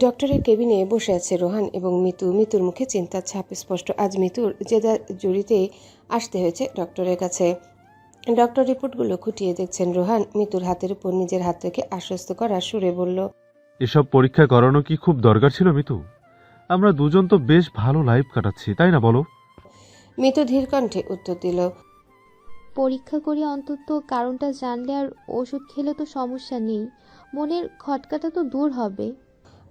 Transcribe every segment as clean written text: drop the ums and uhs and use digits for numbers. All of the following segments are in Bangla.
ডক্টরের কেবিনে বসে আছে রোহান এবং মিতু। মিতুর মুখে চিন্তার ছাপ স্পষ্ট। আজ মিতুর জেদা জুড়িতেই আসতে হয়েছে ডক্টরের কাছে। ডক্টর রিপোর্টগুলো খুঁটিয়ে দেখছেন। রোহান মিতুর হাতের উপর নিজের হাত রেখে আশ্বস্ত করার সুরে বলল, এসব পরীক্ষা করানো কি খুব দরকার ছিল মিতু? আমরা দুজন তো বেশ ভালো লাইফ কাটাচ্ছি, তাই না বলো? মিতু ধীর কণ্ঠে উত্তর দিল, পরীক্ষা করে অন্তত কারণটা জানলে আর ওষুধ খেলে তো সমস্যা নেই, মনের খটকাটা তো দূর হবে।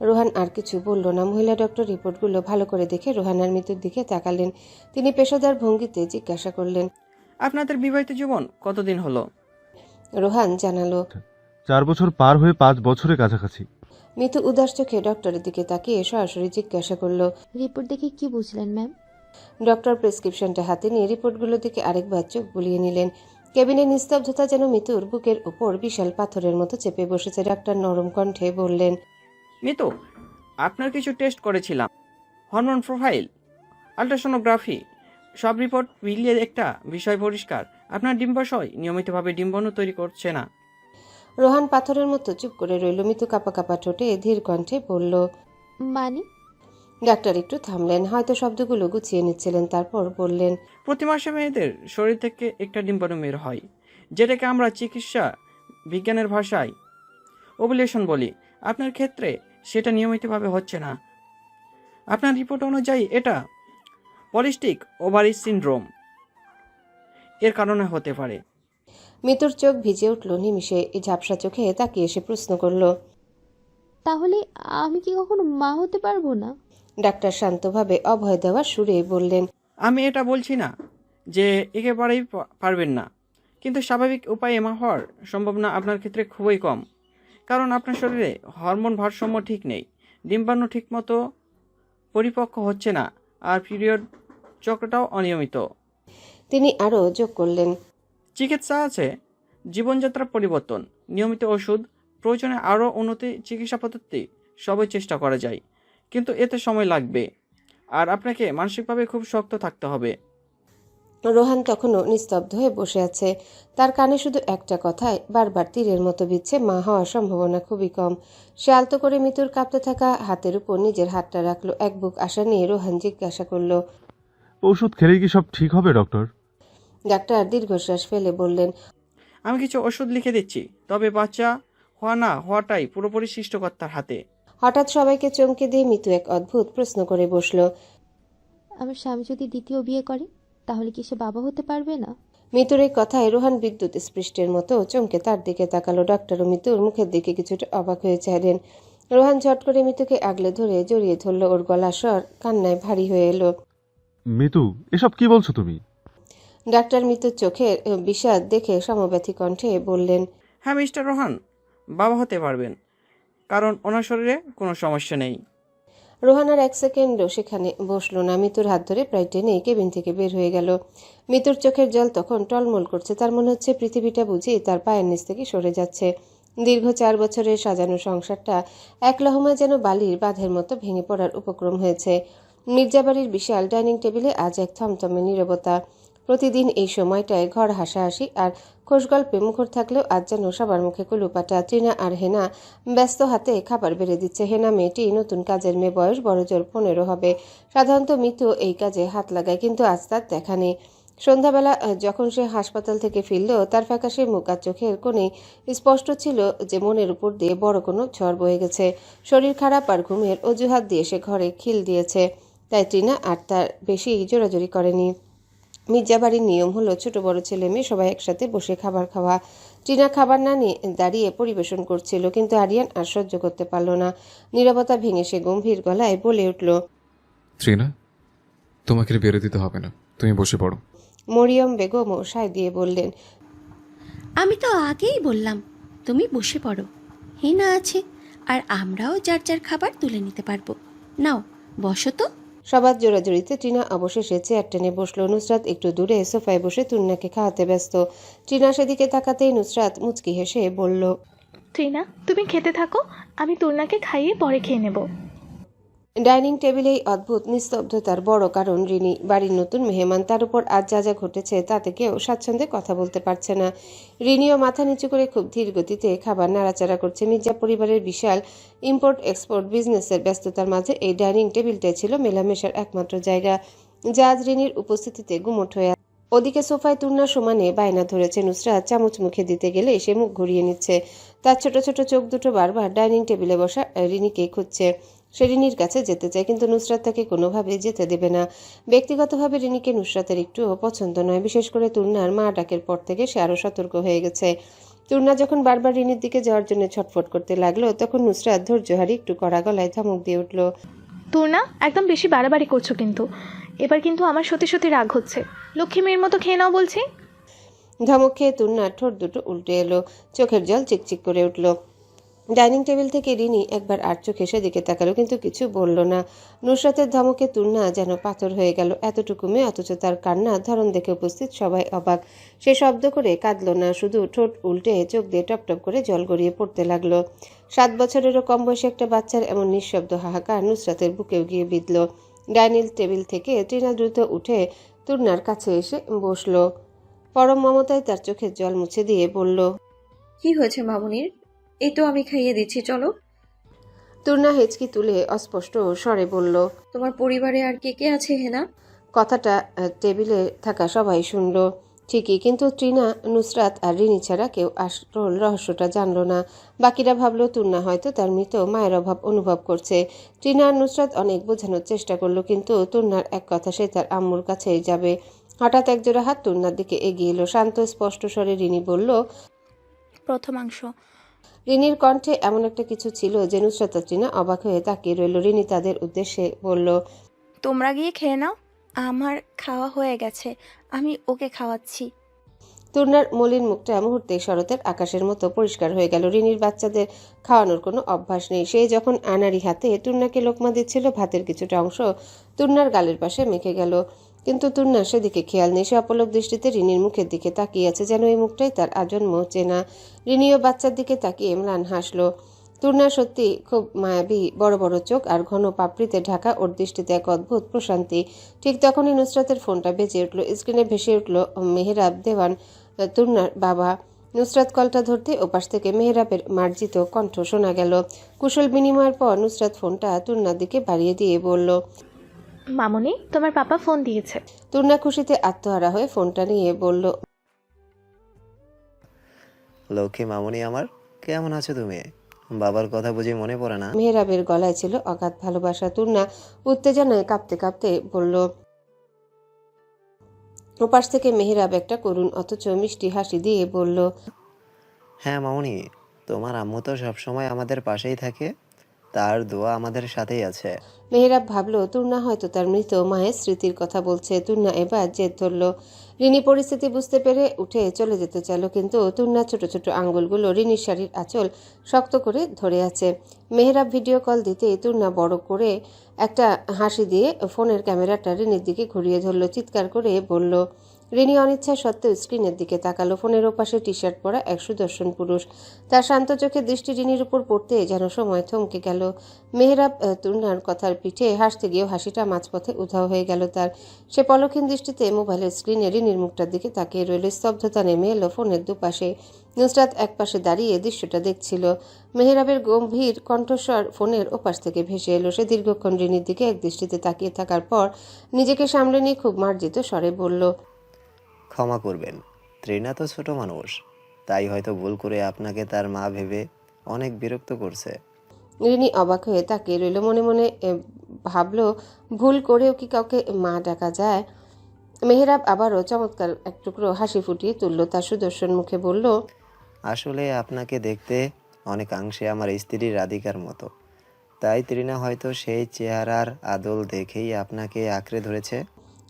রোহান আর কিছু বলল না। মহিলা ডক্টর রিপোর্টগুলো ভালো করে দেখে রোহান আর মিতুর দিকে তাকালেন। তিনি পেশাদার ভঙ্গিতে জিজ্ঞাসা করলেন, আপনাদের বিবাহিত জীবন কতদিন হলো? রোহান জানালো। 4 বছর পার হয়ে 5 বছরের কাছাকাছি। মিতু উদাস চোখে ডক্টরের দিকে তাকিয়ে সরাসরি জিজ্ঞাসা করল, রিপোর্ট দেখে কি বুঝলেন ম্যাম? ডক্টর প্রেসক্রিপশনটা হাতে নিয়ে রিপোর্টগুলোর দিকে আরেকবার চোখ বুলিয়ে নিলেন। কেবিনের নিস্তব্ধতা যেন মিতুর বুকের উপর বিশাল পাথরের মতো চেপে বসেছে। ডাক্তার নরম কণ্ঠে বললেন, মিতু, আপনার কিছু টেস্ট করেছিলাম, হরমোন প্রোফাইল, আল্ট্রাসোনোগ্রাফি, সব রিপোর্ট মিলিয়ে একটা বিষয় পরিষ্কার, আপনার ডিম্বাশয় নিয়মিতভাবে ডিম্বাণু তৈরি করছে না। রোহান পাথরের মতো চুপ করে রইল। মিতু কাপা কাপা ঠোঁটে ধীর কণ্ঠে বলল, মানে? ডাক্তার একটু থামলেন, হয়তো শব্দগুলো গুছিয়ে নিচ্ছিলেন। তারপর বললেন, প্রতি মাসে মেয়েদের শরীর থেকে একটা ডিম্বাণু বের হয়, যেটাকে আমরা চিকিৎসা বিজ্ঞানের ভাষায় ওভুলেশন বলি। আপনার ক্ষেত্রে সেটা নিয়মিতভাবে হচ্ছে না। আপনার রিপোর্ট অনুযায়ী এটা পলিস্টিক ওভারি সিনড্রোম এর কারণে হতে পারে। মিতুর চোখ ভিজে উঠল নিমিষে। এই ঝাপসা চোখে তাকিয়ে এসে প্রশ্ন করল, তাহলে আমি কি কখনো মা হতে পারবো না? ডাক্তার শান্তভাবে অভয় দেওয়ার সুরে বললেন, আমি এটা বলছি না যে একেবারেই পারবেন না, কিন্তু স্বাভাবিক উপায়ে মা হওয়ার সম্ভাবনা আপনার ক্ষেত্রে খুবই কম, কারণ আপনার শরীরে হরমোন ভারসাম্য ঠিক নেই, ডিম্বাণু ঠিকমতো পরিপক্ক হচ্ছে না, আর পিরিয়ড চক্রটাও অনিয়মিত। তিনি আরও যোগ করলেন, চিকিৎসা আছে, জীবনযাত্রার পরিবর্তন, নিয়মিত ওষুধ, প্রয়োজনে আরও উন্নতি চিকিৎসা পদ্ধতি সবই চেষ্টা করা যায়, কিন্তু এতে সময় লাগবে, আর আপনাকে মানসিকভাবে খুব শক্ত থাকতে হবে। রোহান তখনও নিস্তব্ধ হয়ে বসে আছে। তার কানে শুধু একটা কথাই বারবার তীরের মতো বিচ্ছে, মা হওয়ার সম্ভাবনা খুবই কম। সে আলতো করে মিতুর কাঁপতে থাকা হাতের উপর নিজের হাতটা রাখলো। এক বুক আশা নিয়ে রোহান জিজ্ঞাসা করল, ওষুধ খেলেই কি সব ঠিক হবে ডক্টর? ডাক্তার দীর্ঘশ্বাস ফেলে বললেন, আমি কিছু ওষুধ লিখে দিচ্ছি, তবে বাচ্চা হওয়া না হওয়াটাই পুরোপুরি সৃষ্টিকর্তার হাতে। হঠাৎ সবাইকে চমকে দিয়ে মিতু এক অদ্ভুত প্রশ্ন করে বসল, আমার স্বামী যদি দ্বিতীয় বিয়ে করে তাহলে কি সে বাবা হতে পারবে না? মিতুর এই কথায় রোহান বিদ্যুৎ স্পৃষ্টের মতো চমকে তার দিকে তাকালো। ডাক্তার ও মিতুর মুখের দিকে কিছুটা অবাক হয়ে চাইলেন। রোহান ঝট করে মিতুকে আগলে ধরে জড়িয়ে ধরল। ওর গলা স্বর কান্নায় ভারী হয়ে এলো। মিতু, এসব কি বলছো তুমি? ডাক্তার মিতুর চোখের বিষাদ দেখে সমব্যথী কণ্ঠে বললেন, হ্যাঁ মিস্টার রোহান, বাবা হতে পারবেন, কারণ ওনার শরীরে কোনো সমস্যা নেই। রোহান আর এক সেকেন্ডও সেখানে বসলো না। মিতুর হাত ধরে প্রায় টেনে কেবিন থেকে বের হয়ে গেল। মিতুর চোখের জল তখন টলমল করছে। তার মনে হচ্ছে পৃথিবীটা বুঝি তার পায়ের নিচ থেকে সরে যাচ্ছে। দীর্ঘ 4 বছরের সাজানো সংসারটা এক লহমায় যেন বালির বাঁধের মতো ভেঙে পড়ার উপক্রম হয়েছে। মির্জাবাড়ির বিশাল ডাইনিং টেবিলে আজ এক থমথমে নীরবতা। প্রতিদিন এই সময়টায় ঘর হাসাহাসি আর খোশগল্পে মুখর থাকলেও আজ যেন সবার মুখে কুলুপাটা। ট্রিনা আর হেনা ব্যস্ত হাতে খাবার বেড়ে দিচ্ছে। হেনা মেয়েটি নতুন কাজের মেয়ে, বয়স বড়জোর 15 হবে। সাধারণত মিতু এই কাজে হাত লাগায়, কিন্তু আজ তার দেখা নেই। সন্ধ্যাবেলা যখন সে হাসপাতাল থেকে ফিরল, তার ফ্যাকাশে মুখ আর চোখের কোণেই স্পষ্ট ছিল যে মনের উপর দিয়ে বড় কোনো ঝড় বয়ে গেছে। শরীর খারাপ আর ঘুমের অজুহাত দিয়ে সে ঘরে খিল দিয়েছে। তাই ট্রিনা আর তার বেশি জোরাজুরি করেনি। মির্জাবাড়ির নিয়ম হলো ছোট বড় ছেলে মেয়ে সবাই একসাথে বসে খাবার খাওয়া। টিনা খাবার না নিয়ে দাঁড়িয়ে পরিবেশন করছিল, কিন্তু আরিয়ান আর সহ্য করতে পারল না। নীরবতা ভেঙে সে গম্ভীর গলায় বলে উঠল, ট্রিনা, তোমাকে বেরো দিতে হবে না, তুমি বসে পড়ো। মরিয়ম বেগমও সায় দিয়ে বললেন, আমি তো আগেই বললাম তুমি বসে পড়ো, হেনা আছে আর আমরাও যার যার খাবার তুলে নিতে পারবো। নাও বসো তো। সবার জোরাজুরিতে টিনা অবশেষে চেয়ার টেনে বসলো। নুসরাত একটু দূরে সোফায় বসে তুন্নাকে খাওয়াতে ব্যস্ত। টিনা সেদিকে তাকাতেই নুসরাত মুচকি হেসে বলল, ট্রিনা, তুমি খেতে থাকো, আমি তুলনাকে খাইয়ে পরে খেয়ে নেব। ডাইনিং টেবিলেই অদ্ভুত নিস্তব্ধতার বড় কারণ রিনি বাড়ির নতুন মেহমান, তার উপর আজ যা যা ঘটেছে তাতে কেউ স্বাচ্ছন্দ্যে কথা বলতে পারছে না। রিনিও মাথা নিচু করে খুব ধীর গতিতে খাবার নাড়াচাড়া করছে। মির্জা পরিবারের বিশাল ইম্পোর্ট এক্সপোর্ট বিজনেসের ব্যস্ততার মাঝে এই ডাইনিং টেবিলটাই ছিল মেলামেশার একমাত্র জায়গা, যা আজ রিনির উপস্থিতিতে গুমোট হয়ে আছে। ওদিকে সোফায় তুর্না সমানে বায়না ধরেছে। নুসরাত চামচ মুখে দিতে গেলে সে মুখ ঘুরিয়ে নিচ্ছে। তার ছোট ছোট চোখ দুটো বারবার ডাইনিং টেবিলে বসা রিনিকে খুঁজছে। সে রিনির কাছে যেতে চায়, কিন্তু নুসরাত তাকে কোনোভাবে যেতে দেবে না। ব্যক্তিগতভাবে রিনিকে নুসরাতের একটুও পছন্দ নয়। বিশেষ করে তুর্নার মা ডাকের পর থেকে সে আরও সতর্ক হয়ে গেছে। তুর্না যখন বারবার রিনির দিকে যাওয়ার জন্য ছটফট করতে লাগলো, তখন নুসরাত ধৈর্য হারিয়ে একটু কড়া গলায় ধমক দিয়ে উঠল। তুর্না, একদম বেশি বাড়াবাড়ি করছো কিন্তু। এবার কিন্তু আমার সত্যি সত্যি রাগ হচ্ছে। লক্ষ্মী মেয়ের মতো খেয়ে নাও বলছি। ধমক খেয়ে তুর্নার ঠোঁট দুটো উল্টে এলো, চোখের জল চিকচিক করে উঠল। ডাইনিং টেবিল থেকে রিনি একবার আর চোখে সেদিকে তাকালো, কিন্তু কিছু বলল না। নুসরাতের ধমকে তুর্না যেন পাথর হয়ে গেল। এতটুকু মেয়ে, অথচ তার কান্নার ধরন দেখে উপস্থিত সবাই অবাক। সে শব্দ করে কাঁদল না, শুধু ঠোঁট উল্টে চোখ দিয়ে টপ টপ করে জল গড়িয়ে পড়তে লাগলো। 7 বছরেরও কম বয়সী একটা বাচ্চার এমন নিঃশব্দ হাহাকার নুসরাতের বুকেও গিয়ে বিঁধল। ডাইনিং টেবিল থেকে ট্রিনা দ্রুত উঠে তুর্নার কাছে এসে বসলো। পরম মমতায় তার চোখের জল মুছে দিয়ে বলল, কি হয়েছে মামুনির? এই তো আমি খাইয়ে দিচ্ছি, চলো। তুর্না হেঁচকি তুলে অস্পষ্ট স্বরে বলল। তোমার পরিবারে আর কে কে আছে হেনা? কথাটা টেবিলে থাকা সবাই শুনল ঠিকই, কিন্তু ট্রিনা, নুসরাত আর রিনি ছাড়া কেউ আসল রহস্যটা জানল না। বাকিরা ভাবল তুর্না হয়তো তার মৃত মায়ের অভাব অনুভব করছে। ট্রিনা আর নুসরাত অনেক বোঝানোর চেষ্টা করলো, কিন্তু তুর্নার এক কথা, সে তার আম্মুর কাছেই যাবে। হঠাৎ একজোড়া হাত তুর্নার দিকে এগিয়ে এলো। শান্ত স্পষ্ট স্বরে রিনি বলল, প্রথমাংশ। রিনির কণ্ঠে এমন একটা কিছু ছিল যে নুসরাত আর ট্রিনা অবাক হয়ে তাকিয়ে রইল। রিনি তাদের উদ্দেশ্যে বলল, তোমরা গিয়ে খেয়ে নাও, আমার খাওয়া হয়ে গেছে, আমি ওকে খাওয়াচ্ছি। তুর্নার মলিন মুখটা মুহূর্তে শরতের আকাশের মতো পরিষ্কার হয়ে গেল। রিনির বাচ্চাদের খাওয়ানোর কোনো অভ্যাস নেই। সে যখন আনাড়ি হাতে তুর্নাকে লোকমা দিচ্ছিল, ভাতের কিছুটা অংশ তুর্নার গালের পাশে মেখে গেল, কিন্তু তুর্নার সেদিকে খেয়াল নেই। সে অপলক দৃষ্টিতে রিনির মুখের দিকে তাকিয়ে আছে, যেন এই মুখটাই তার আজন্ম চেনা। রিনিও বাচ্চার দিকে তাকিয়ে ম্লান হাসলো। তুর্না সত্যি খুব মায়াবী, বড় বড় চোখ আর ঘন পাপড়িতে ঢাকা। ওর দৃষ্টিতে এক অদ্ভুত প্রশান্তি। ঠিক তখনই নুসরাতের ফোনটা বেজে উঠল। স্ক্রিনে ভেসে উঠল মেহরাব দেওয়ান, তুর্নার বাবা। নুসরাত কলটা ধরতে ওপাশ থেকে মেহরাবের মার্জিত কণ্ঠ শোনা গেল। কুশল বিনিময়ের পর নুসরাত ফোনটা তুর্নার দিকে বাড়িয়ে দিয়ে বলল, মামুনি, তোমার পাপা ফোন দিয়েছে। তুর্না খুশিতে আত্মহারা হয়ে ফোনটা নিয়ে বলল, লক্ষ্মী মামুনি আমার, কেমন আছো তুমি? বাবার কথা বুঝি মনে পড়ে না? মেহরাবের গলায় ছিল অগাধ ভালোবাসা। তুর্না উত্তেজনায় কাঁপতে কাঁপতে বলল। ওপাশ থেকে মেহরাব একটা করুণ অথচ মিষ্টি হাসি দিয়ে বলল, হ্যাঁ মামুনি, তোমার আম্মু তো সবসময় আমাদের পাশেই থাকে, তার দোয়া আমাদের সাথেই আছে। মেহরাব ভাবলো তুর্না হয়তো তার মৃত মায়ের স্মৃতির কথা বলছে। তুর্না এবার জেদ ধরল। রিনি পরিস্থিতি বুঝতে পেরে উঠে চলে যেতে চাইল, কিন্তু তুর্না ছোট ছোট আঙ্গুলগুলো রিনির শাড়ির আঁচল শক্ত করে ধরে আছে। মেহরাব ভিডিও কল দিতেই তুর্না বড় করে একটা হাসি দিয়ে ফোনের ক্যামেরাটা রিনির দিকে ঘুরিয়ে ধরল। চিৎকার করে বলল। রিনি অনিচ্ছা সত্ত্বেও স্ক্রিনের দিকে তাকালো। ফোনের ওপাশে টি শার্ট পরা এক সুদর্শন পুরুষ। তার শান্ত চোখে দৃষ্টি রিনির উপর পড়তে যেন সময় থমকে গেল। মেহরাব তুর্নার কথার পিঠে হাসতে গিয়েও হাসিটা মাঝপথে উধাও হয়ে গেল তার। সে পলক্ষীন দৃষ্টিতে মোবাইলের স্ক্রিনে রিনির মুখটার দিকে তাকিয়ে রইল। স্তব্ধতা নেমে এলো ফোনের দুপাশে। নুসরাত একপাশে দাঁড়িয়ে দৃশ্যটা দেখছিল। মেহরাবের গম্ভীর কণ্ঠস্বর ফোনের ওপাশ থেকে ভেসে এলো। সে দীর্ঘক্ষণ রিনির দিকে এক দৃষ্টিতে তাকিয়ে থাকার পর নিজেকে সামলে নিয়ে খুব মার্জিত স্বরে বলল, ক্ষমা করবেন, ত্রিনা তো ছোট মানুষ, তাই হয়তো ভুল করে আপনাকে তার মা ভেবে অনেক বিরক্ত করছে। রিনি অবাক হয়ে তাকিয়ে রইল। মনে মনে ভাবলো, ভুল করেও কি কাউকে মা ডাকা যায়? মেহরাব আবারও চমৎকার এক টুকরো হাসি ফুটিয়ে তুলল। তার সুদর্শন মুখে বলল, আসলে আপনাকে দেখতে অনেকাংশে আমার স্ত্রীর রাধিকার মতো, তাই ত্রিনা হয়তো সেই চেহারার আদল দেখেই আপনাকে আঁকড়ে ধরেছে।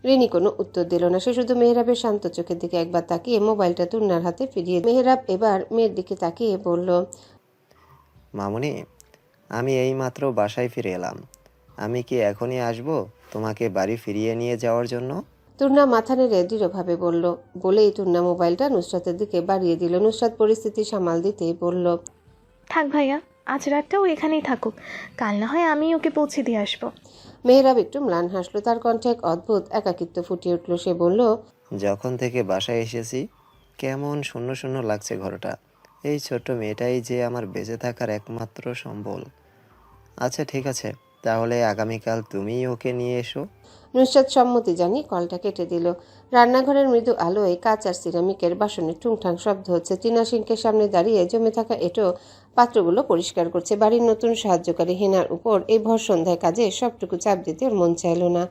রিনি কোনো উত্তর দিল না। সে শুধু মেহরাবের শান্ত চোখের দিকে একবার তাকিয়ে মোবাইলটা তুর্নার হাতে ফিরিয়ে। মেহরাব এবার মেয়ের দিকে তাকিয়ে বলল, মামুনি, আমি এইমাত্র বাসায় ফিরে এলাম। আমি কি এখনই আসবো তোমাকে বাড়ি ফিরিয়ে নিয়ে যাওয়ার জন্য? তুর্না মাথা নেড়ে দৃঢ়ভাবে বলল। বলেই তুর্না মোবাইলটা নুসরাতের দিকে বাড়িয়ে দিল। নুসরাত পরিস্থিতি সামাল দিতে বলল, থাক ভাইয়া, আজ রাতটাও এখানেই থাকুক, কাল না হয় আমি ওকে পৌঁছে দিয়ে আসবো। মেহরাব একটু ম্লান হাসলো, তার কণ্ঠে এক অদ্ভুত একাকিত্ব ফুটে উঠল। সে বলল, যখন থেকে বাসায় এসেছি কেমন শূন্য শূন্য লাগছে ঘরটা। এই ছোট্ট মেয়েটাই যে আমার বেঁচে থাকার একমাত্র সম্বল। আচ্ছা ঠিক আছে, তাহলে আগামীকাল তুমিই ওকে নিয়ে এসো। নুসরাত সম্মতি জানিয়ে কলটা কেটে দিল। রান্নাঘরের মৃদু আলোয় কাঁচ আর সিরামিকের বাসনের ঠুংঠাং শব্দ হচ্ছে। টিনা সিংকের সামনে দাঁড়িয়ে জমে থাকা এঁটো পাত্রগুলো পরিষ্কার করছে। বাড়ির নতুন সাহায্যকারী হেনার উপর এই ভর সন্ধ্যায় কাজে সবটুকু চাপ দিতে ওর মন চাইল না।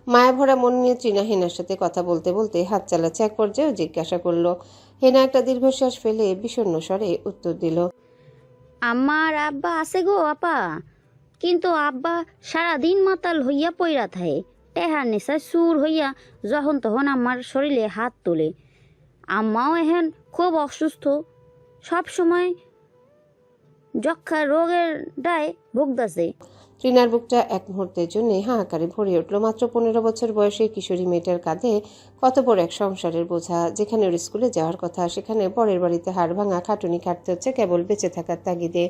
মায়া ভরা মন নিয়ে টিনা হেনার সাথে কথা বলতে বলতে হাত চালাচ্ছে। এক পর্যায়েও জিজ্ঞাসা করলো। হেনা একটা দীর্ঘশ্বাস ফেলে বিষণ্ণ স্বরে উত্তর দিল, আমার আব্বা আছে গো আপা, কিন্তু আব্বা সারাদিন মাতাল হইয়া পইরা থাকে, টেহার নেশায় সুর হইয়া যখন তখন আমার শরীরে হাত তোলে। আম্মাও এখন খুব অসুস্থ, সব সময় যক্ষা রোগের দায় ভুগতাছে। টিনার বুকটা এক মুহূর্তের জন্য হাহাকারে ভরে উঠল। মাত্র 15 বছর বয়সের কিশোরী মেয়েটার কাঁধে কত বড় এক সংসারের বোঝা। যেখানে ওর স্কুলে যাওয়ার কথা, সেখানে পরের বাড়িতে হাড় ভাঙা খাটুনি খাটতে হচ্ছে কেবল বেঁচে থাকার তাগিদে।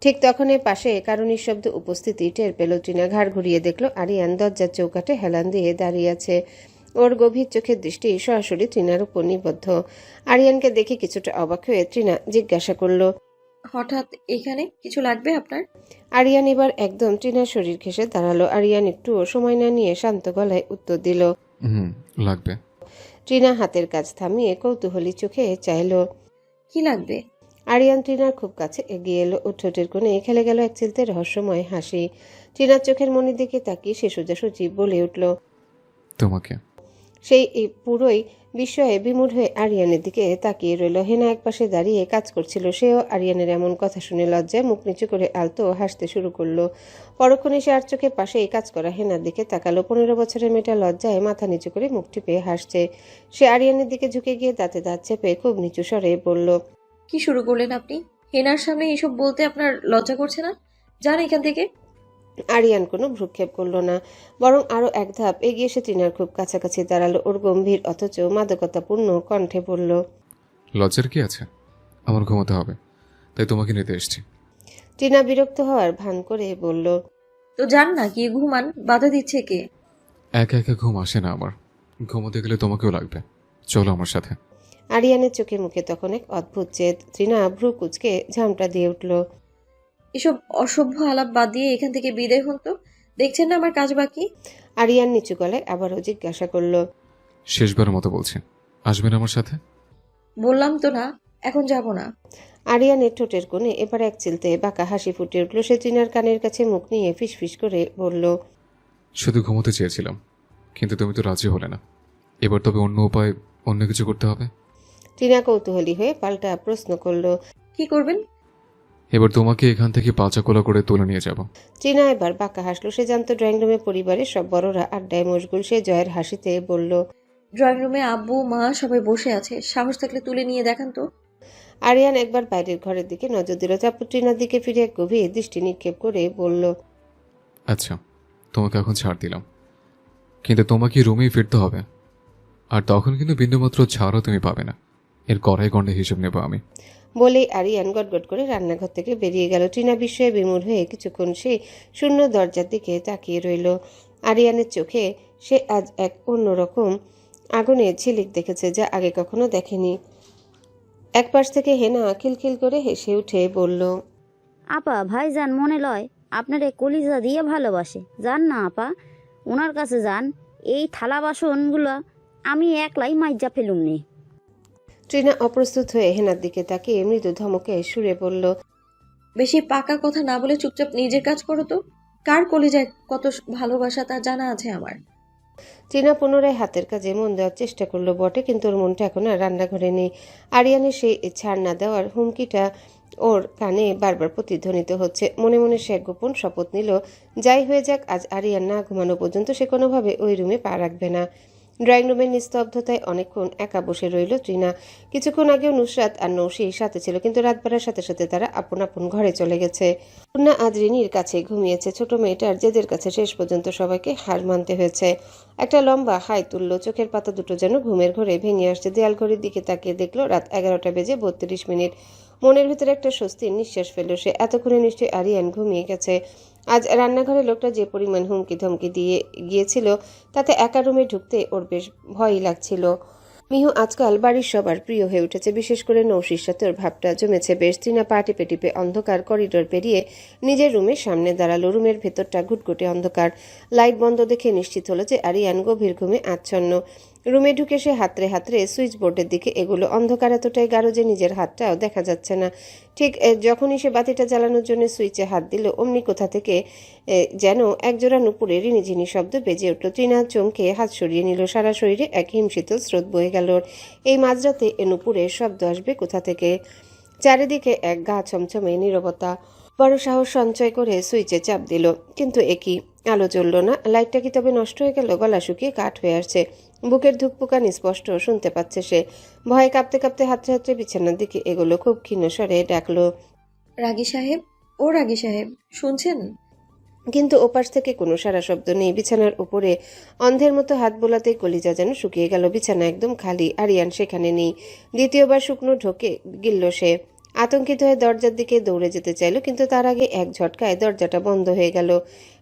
ঠিক তখনই পাশে কারো নিঃশব্দ উপস্থিতি টের পেল টিনা। ঘাড় ঘুরিয়ে দেখল আরিয়ান দরজার চৌকাঠে হেলান দিয়ে দাঁড়িয়ে আছে। ওর গভীর চোখের দৃষ্টি সরাসরি টিনার উপর নিবদ্ধ। আরিয়ানকে দেখে কিছুটা অবাক হয়ে টিনা জিজ্ঞাসা করল, হঠাৎ এখানে কিছু লাগবে আপনার? আরিয়ান এবার একদম টিনার শরীর ঘেঁষে দাঁড়ালো। আরিয়ান একটুও সময় না নিয়ে শান্ত গলায় উত্তর দিল, লাগবে। টিনা হাতের কাজ থামিয়ে কৌতূহলী চোখে চাইল। কি লাগবে? আরিয়ান টিনার খুব কাছে এগিয়ে এলো। ওর ঠোঁটের কোণে খেলে গেল এক চিলতে রহস্যময় হাসি। টিনার চোখের মনির দিকে তাকিয়ে সে সোজাসুজি বলে উঠল, তোমাকে। সেই পুরোই বিস্ময়ে বিমূঢ় হয়ে আরিয়ানের দিকে তাকিয়ে রইল। হেনা একপাশে দাঁড়িয়ে কাজ করছিল। সেও আরিয়ানের এমন কথা শুনে লজ্জায় মুখ নিচু করে আলতো হাসতে শুরু করলো। পরক্ষণে সে আর চোখের পাশেই কাজ করা হেনার দিকে তাকালো। 15 বছরের মেয়েটা লজ্জায় মাথা নিচু করে মুখ টিপে হাসছে। সে আরিয়ানের দিকে ঝুঁকে গিয়ে দাঁতে দাঁত চেপে খুব নিচু স্বরে বলল, কি শুরু করলেন আপনি? হেনার সামনে এসব বলতে আপনার লজ্জা করছে না? যান এখান থেকে। আরিয়ান কোনো ভ্রুক্ষেপ করলো না, বরং আরো এক ধাপ এগিয়ে এসে টিনার খুব কাছাকাছি দাঁড়ালো। ওর গম্ভীর অথচ মাদকতাপূর্ণ কণ্ঠে বলল, লজ্জার কি আছে? আমার ঘুমাতে হবে, তাই তোমাকে নিতে এসেছি। টিনা বিরক্ত হওয়ার ভান করে বলল, তো যান না, গিয়ে ঘুমান। বাধা দিচ্ছে কে? একা একা ঘুম আসে না আমার, ঘুমোতে গেলে তোমাকেও লাগবে, চলো আমার সাথে। আরিয়ানের চোখে মুখে তখন এক অদ্ভুত জেদ। টিনা ভ্রু কুচকে ঝামটা দিয়ে উঠল। এসব অসভ্য আলাপ বাদ দিয়ে এখান থেকে বিদায় হন তো। দেখছেন না আমার কাজ বাকি? আরিয়ান নিচু গলায় আবারও জিজ্ঞাসা করল, শেষবারের মতো বলছি, আসবেন আমার সাথে? বললাম তো না, এখন যাব না। আরিয়ানের ঠোঁটের কোণে এবার এক চিলতে বাঁকা হাসি ফুটে উঠল। সে টিনার কানের কাছে মুখ নিয়ে ফিসফিস করে বলল, শুধু ঘুমোতে চেয়েছিলাম, কিন্তু তুমি তো রাজি হলে না। এবার তবে অন্য উপায়, অন্য কিছু করতে হবে। টিনা কৌতূহলী হয়ে পাল্টা প্রশ্ন করল, কি করবেন? এবার তোমাকে এখান থেকে পাচাকোলা করে তুলে নিয়ে যাব। টিনা এবার বাঁকা হাসলো। সে জানতো ড্রয়িং রুমে পরিবারের সব বড়রা আড্ডায় মশগুল। সে জয়ের হাসিতে বলল, ড্রয়িং রুমে আব্বু মা সবাই বসে আছে, সাহস থাকলে তুলে নিয়ে দেখান তো। আরিয়ান একবার বাইরের ঘরের দিকে নজর দিল, তারপর টিনার দিকে ফিরে এক গভীর দৃষ্টি নিক্ষেপ করে বলল, আচ্ছা, তোমাকে এখন ছাড় দিলাম, কিন্তু তোমাকে রুমেই ফিরতে হবে। আর তখন কিন্তু বিন্দুমাত্র ছাড়ও তুমি পাবে না, এর কড়াই গন্ডে হিসেব নেব আমি। বলেই আরিয়ান গটগট করে রান্নাঘর থেকে বেরিয়ে গেল। টিনা বিস্ময়ে বিমূঢ় হয়ে কিছুক্ষণ সে শূন্য দরজার দিকে তাকিয়ে রইল। আরিয়ানের চোখে সে আজ এক অন্যরকম আগুনের ঝিলিক দেখেছে, যা আগে কখনো দেখেনি। এক পাশ থেকে হেনা খিলখিল করে হেসে উঠে বলল, আপা ভাইজান মনে লয় আপনারে কলিজা দিয়ে ভালোবাসে, যান না আপা, ওনার কাছে যান। এই থালা বাসনগুলো আমি একলাই মাইজা ফেলুম নে। টিনা অপ্রস্তুত হয়ে হেনার দিকে তাকিয়ে মৃদু ধমকে সুরে বলল, বেশি পাকা কথা না বলে চুপচাপ নিজের কাজ করো তো। কার কলিজায় কত ভালোবাসা তা জানা আছে আমার। টিনা পুনরায় হাতের কাজে মন দেওয়ার চেষ্টা করলো বটে, কিন্তু ওর মনটা এখন আর রান্নাঘরে নেই। আরিয়ানের সেই ছাড় না দেওয়ার হুমকিটা ওর কানে বারবার প্রতিধ্বনিত হচ্ছে। মনে মনে সে গোপন শপথ নিল, যাই হয়ে যাক আজ আরিয়ান না ঘুমানো পর্যন্ত সে কোনোভাবে ওই রুমে পা রাখবে না। ড্রয়িং রুমের নিস্তব্ধতায় অনেকক্ষণ একা বসে রইল টিনা। কিছুক্ষণ আগেও নুসরাত আর নৌশি সাথে ছিল, কিন্তু রাত বাড়ার সাথে সাথে তারা আপন আপন ঘরে চলে গেছে। পূর্ণা আজ রিনির কাছে ঘুমিয়েছে। ছোট মেয়েটার জেদের কাছে শেষ পর্যন্ত সবাইকে হার মানতে হয়েছে। একটা লম্বা হাই তুলল, চোখের পাতা দুটো যেন ঘুমের ঘোরে ভেঙে আসছে। দেয়াল ঘড়ির দিকে তাকিয়ে দেখলো রাত 11:32। মনের ভিতরে একটা স্বস্তির নিঃশ্বাস ফেলল সে। এতক্ষণে নিশ্চয়ই আরিয়ান ঘুমিয়ে গেছে। আজ রান্নাঘরে লোকটা যে পরিমাণ হুমকি ধমকি দিয়ে গিয়েছিল তাতে একা রুমে ঢুকতে ওর বেশ ভয়ই লাগছিল। মিহু আজকাল বাড়ির সবার প্রিয় হয়ে উঠেছে, বিশেষ করে নৌশির সাথে ওর ভাবটা জমেছে বেশ। তৃণা পা টিপে টিপে অন্ধকার করিডোর পেরিয়ে নিজের রুমের সামনে দাঁড়ালো। রুমের ভেতরটা ঘুটঘুটে অন্ধকার। লাইট বন্ধ দেখে নিশ্চিত হলো যে আরিয়ান গভীর ঘুমে আচ্ছন্ন। রুমে ঢুকে সে হাতড়ে হাতড়ে সুইচ বোর্ডের দিকে এগুলো। অন্ধকার এতটাই গাঢ় যে নিজের হাতটাও দেখা যাচ্ছে না। ঠিক যখনই সে বাতিটা জ্বালানোর জন্য সুইচে হাত দিল, অমনি কোথা থেকে যেন একজোড়া নুপুরে রিনিঝিনি শব্দ বেজে উঠল। তৃণা চমকে হাত সরিয়ে নিল। সারা শরীরে এক হিমশীতল স্রোত বয়ে গেল। এই মাঝরাতে এ নুপুরের শব্দ আসবে কোথা থেকে? চারিদিকে এক গা ছমছমে নীরবতা। বড় সাহস সঞ্চয় করে সুইচে চাপ দিল, কিন্তু একই আলো জ্বলল না। লাইটটা কি তবে নষ্ট হয়ে গেল? গলা শুকিয়ে কাঠ হয়ে আসছে, বুকের ধুকপুকানি স্পষ্ট শুনতে পাচ্ছে সে। ভয়ে কাঁপতে কাঁপতে হাতড়ে হাতড়ে বিছানার দিকে এগুলো। খুব ক্ষীণ স্বরে ডাকলো, রাগী সাহেব, ও রাগী সাহেব, শুনছেন? কিন্তু ওপাশ থেকে কোনো সারা শব্দ নেই। বিছানার উপরে অন্ধের মতো হাত বোলাতেই কলিজা যেন শুকিয়ে গেল। বিছানা একদম খালি, আরিয়ান সেখানে নেই। দ্বিতীয়বার শুকনো ঢোকে গিলল সে। আতঙ্কিত হয়ে দরজার দিকে দৌড়ে যেতে চাইল, কিন্তু তার আগে এক ঝটকায় দরজাটা বন্ধ হয়ে গেল।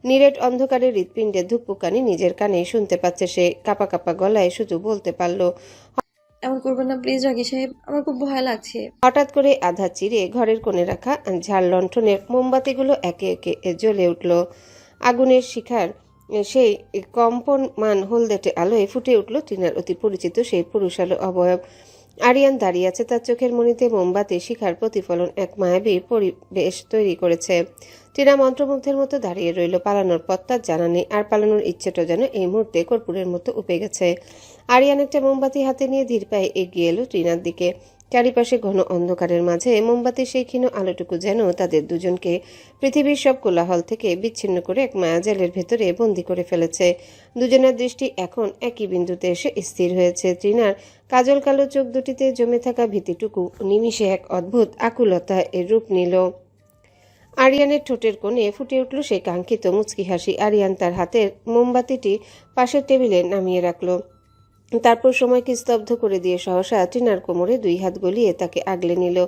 নিরেট অন্ধকারের হৃৎপিণ্ডে ধুকপুকানি নিজের কানে শুনতে পাচ্ছে সে। কাপা কাপা গলায় শুধু বলতে পারল, এমন করবেন না প্লিজ রাগী সাহেব, আমার খুব ভয় লাগছে। হঠাৎ করে আধা চিরে ঘরের কোণে রাখা ঝাড় লণ্ঠনের মোমবাতিগুলো একে একে জ্বলে উঠল। আগুনের শিখার সেই কম্পনমান হলদেটে আলোয় ফুটে উঠল তৃণার অতি পরিচিত সেই পুরুষালো অবয়ব। আরিয়ান দাঁড়িয়ে আছে, তার চোখের মণিতে মোমবাতি শিখার প্রতিফলন এক মায়াবী পরিবেশ তৈরি করেছে। তৃণা মন্ত্রমুগ্ধের মতো দাঁড়িয়ে রইল। পালানোর পথ তার জানা নেই, আর পালানোর ইচ্ছেটা যেন এই মুহূর্তে কর্পূরের মতো উপে গেছে। আরিয়ান একটা মোমবাতি হাতে নিয়ে ধীর পায়ে এগিয়ে এলো তৃণার দিকে। চারিপাশে ঘন অন্ধকারের মাঝে মোমবাতির সেই ক্ষীণ আলোটুকু যেন তাদের দুজনকে পৃথিবীর সব কোলাহল থেকে বিচ্ছিন্ন করে এক মায়াজালের ভেতরে বন্দি করে ফেলেছে। দুজনের দৃষ্টি এখন একই বিন্দুতে এসে স্থির হয়েছে। তৃণার কাজল কালো চোখ দুটিতে জমে থাকা ভীতিটুকু নিমিষে এক অদ্ভুত আকুলতা এর রূপ নিল। আরিয়ানের ঠোঁটের কোণে ফুটে উঠল সেই কাঙ্ক্ষিত মুচকি হাসি। আরিয়ান তার হাতের মোমবাতিটি পাশের টেবিলে নামিয়ে রাখল। তারপর সময়কে স্তব্ধ করে দিয়ে সহসা তৃণার কোমরে দুই হাত গলিয়ে তাকে আগলে নিল।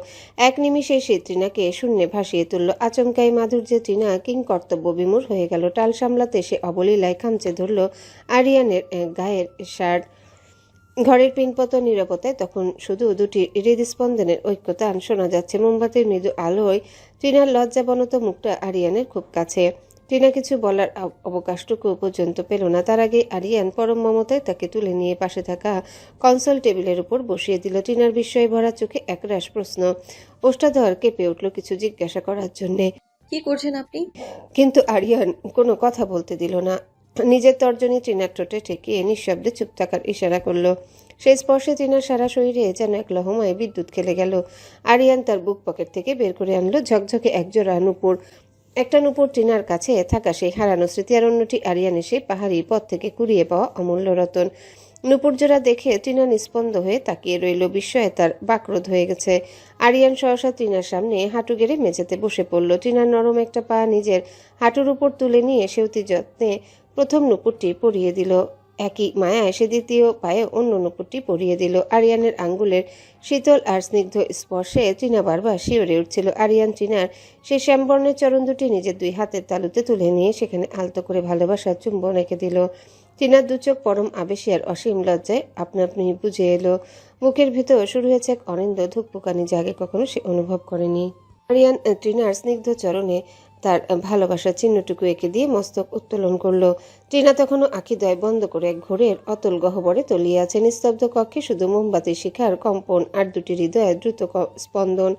এক নিমিষে সে তৃণাকে শূন্যে ভাসিয়ে তুলল। আচমকাই মাধুর্যে তৃণা কিংকর্তব্য বিমূঢ় হয়ে গেল। টাল সামলাতে সে অবলীলায় খামচে ধরল আরিয়ানের গায়ের শার্ট। ঘরের পিনপত নীরবতায় তখন শুধু দুটি হৃদস্পন্দনের ঐক্যতান শোনা যাচ্ছে। মোমবাতির মৃদু আলোয় তৃণার লজ্জাবনত মুখটা আরিয়ানের খুব কাছে। তৃণা কিছু বলার অবকাশটুকু পর্যন্ত পেল না। তার আগে আরিয়ান পরম মমতায় তাকে তুলে নিয়ে পাশে থাকা কনসোল টেবিলের উপর বসিয়ে দিল। তৃণার বিস্ময়ে ভরা চোখে একরাশ প্রশ্ন। ওষ্ঠাধর কেঁপে উঠল কিছু জিজ্ঞাসা করার জন্যে, কি করছেন আপনি? কিন্তু আরিয়ান কোনো কথা বলতে দিল না। নিজের তর্জনী তৃণার ঠোঁটে ঠেকিয়ে নিঃশব্দে চুপ থাকার ইশারা করল। সেই স্পর্শে তৃণার সারা শরীরে যেন এক লহমায় বিদ্যুৎ খেলে গেল। আরিয়ান তার বুক পকেট থেকে বের করে আনলো ঝকঝকে একজোড়া নুপুর। একটা নুপুর তৃণার কাছে থাকা সেই হারানো স্মৃতি, আর অন্যটি আরিয়ানের সেই পাহাড়ি পথ থেকে কুড়িয়ে পাওয়া অমূল্য রতন। নুপুর জোড়া দেখে তৃণা নিস্পন্দ হয়ে তাকিয়ে রইল। বিস্ময়ে তার বাকরোধ হয়ে গেছে। আরিয়ান সহসা তৃণার সামনে হাঁটু গেড়ে মেঝেতে বসে পড়ল। তৃণার নরম একটা পা নিজের হাঁটুর উপর তুলে নিয়ে সে অতি যত্নে প্রথম নুপুরটি পরিয়ে দিল। একই মায়ায় সে দ্বিতীয় পায়ে অন্য নুপুরটি পরিয়ে দিল। আরিয়ানের আঙ্গুলের শীতল আর স্নিগ্ধ স্পর্শে তৃণা বারবার শিওরে উঠছিল। আরিয়ান তৃণার সেই শ্যামবর্ণের চরণ দুটি নিজের দুই হাতের তালুতে তুলে নিয়ে সেখানে আলতো করে ভালোবাসার চুম্বন রেখে দিল। তৃণার দুচোখ পরম আবেশী আর অসীম লজ্জায় আপনা আপনি বুঝে এলো। বুকের ভিতর শুরু হয়েছে এক অনিন্দ ধুকপুকানি, যা আগে কখনো সে অনুভব করেনি। আরিয়ান তৃণার স্নিগ্ধ চরণে তার ভালোবাসার চিহ্নটুকু এঁকে দিয়ে মস্তক উত্তোলন করল। তৃণা তখনও আখিদয় বন্ধ করে এক ঘোরের অতল গহ্বরে তলিয়ে আছে। নিস্তব্ধ কক্ষে শুধু মোমবাতির শিখার কম্পন আর দুটি হৃদয়ের দ্রুত স্পন্দন।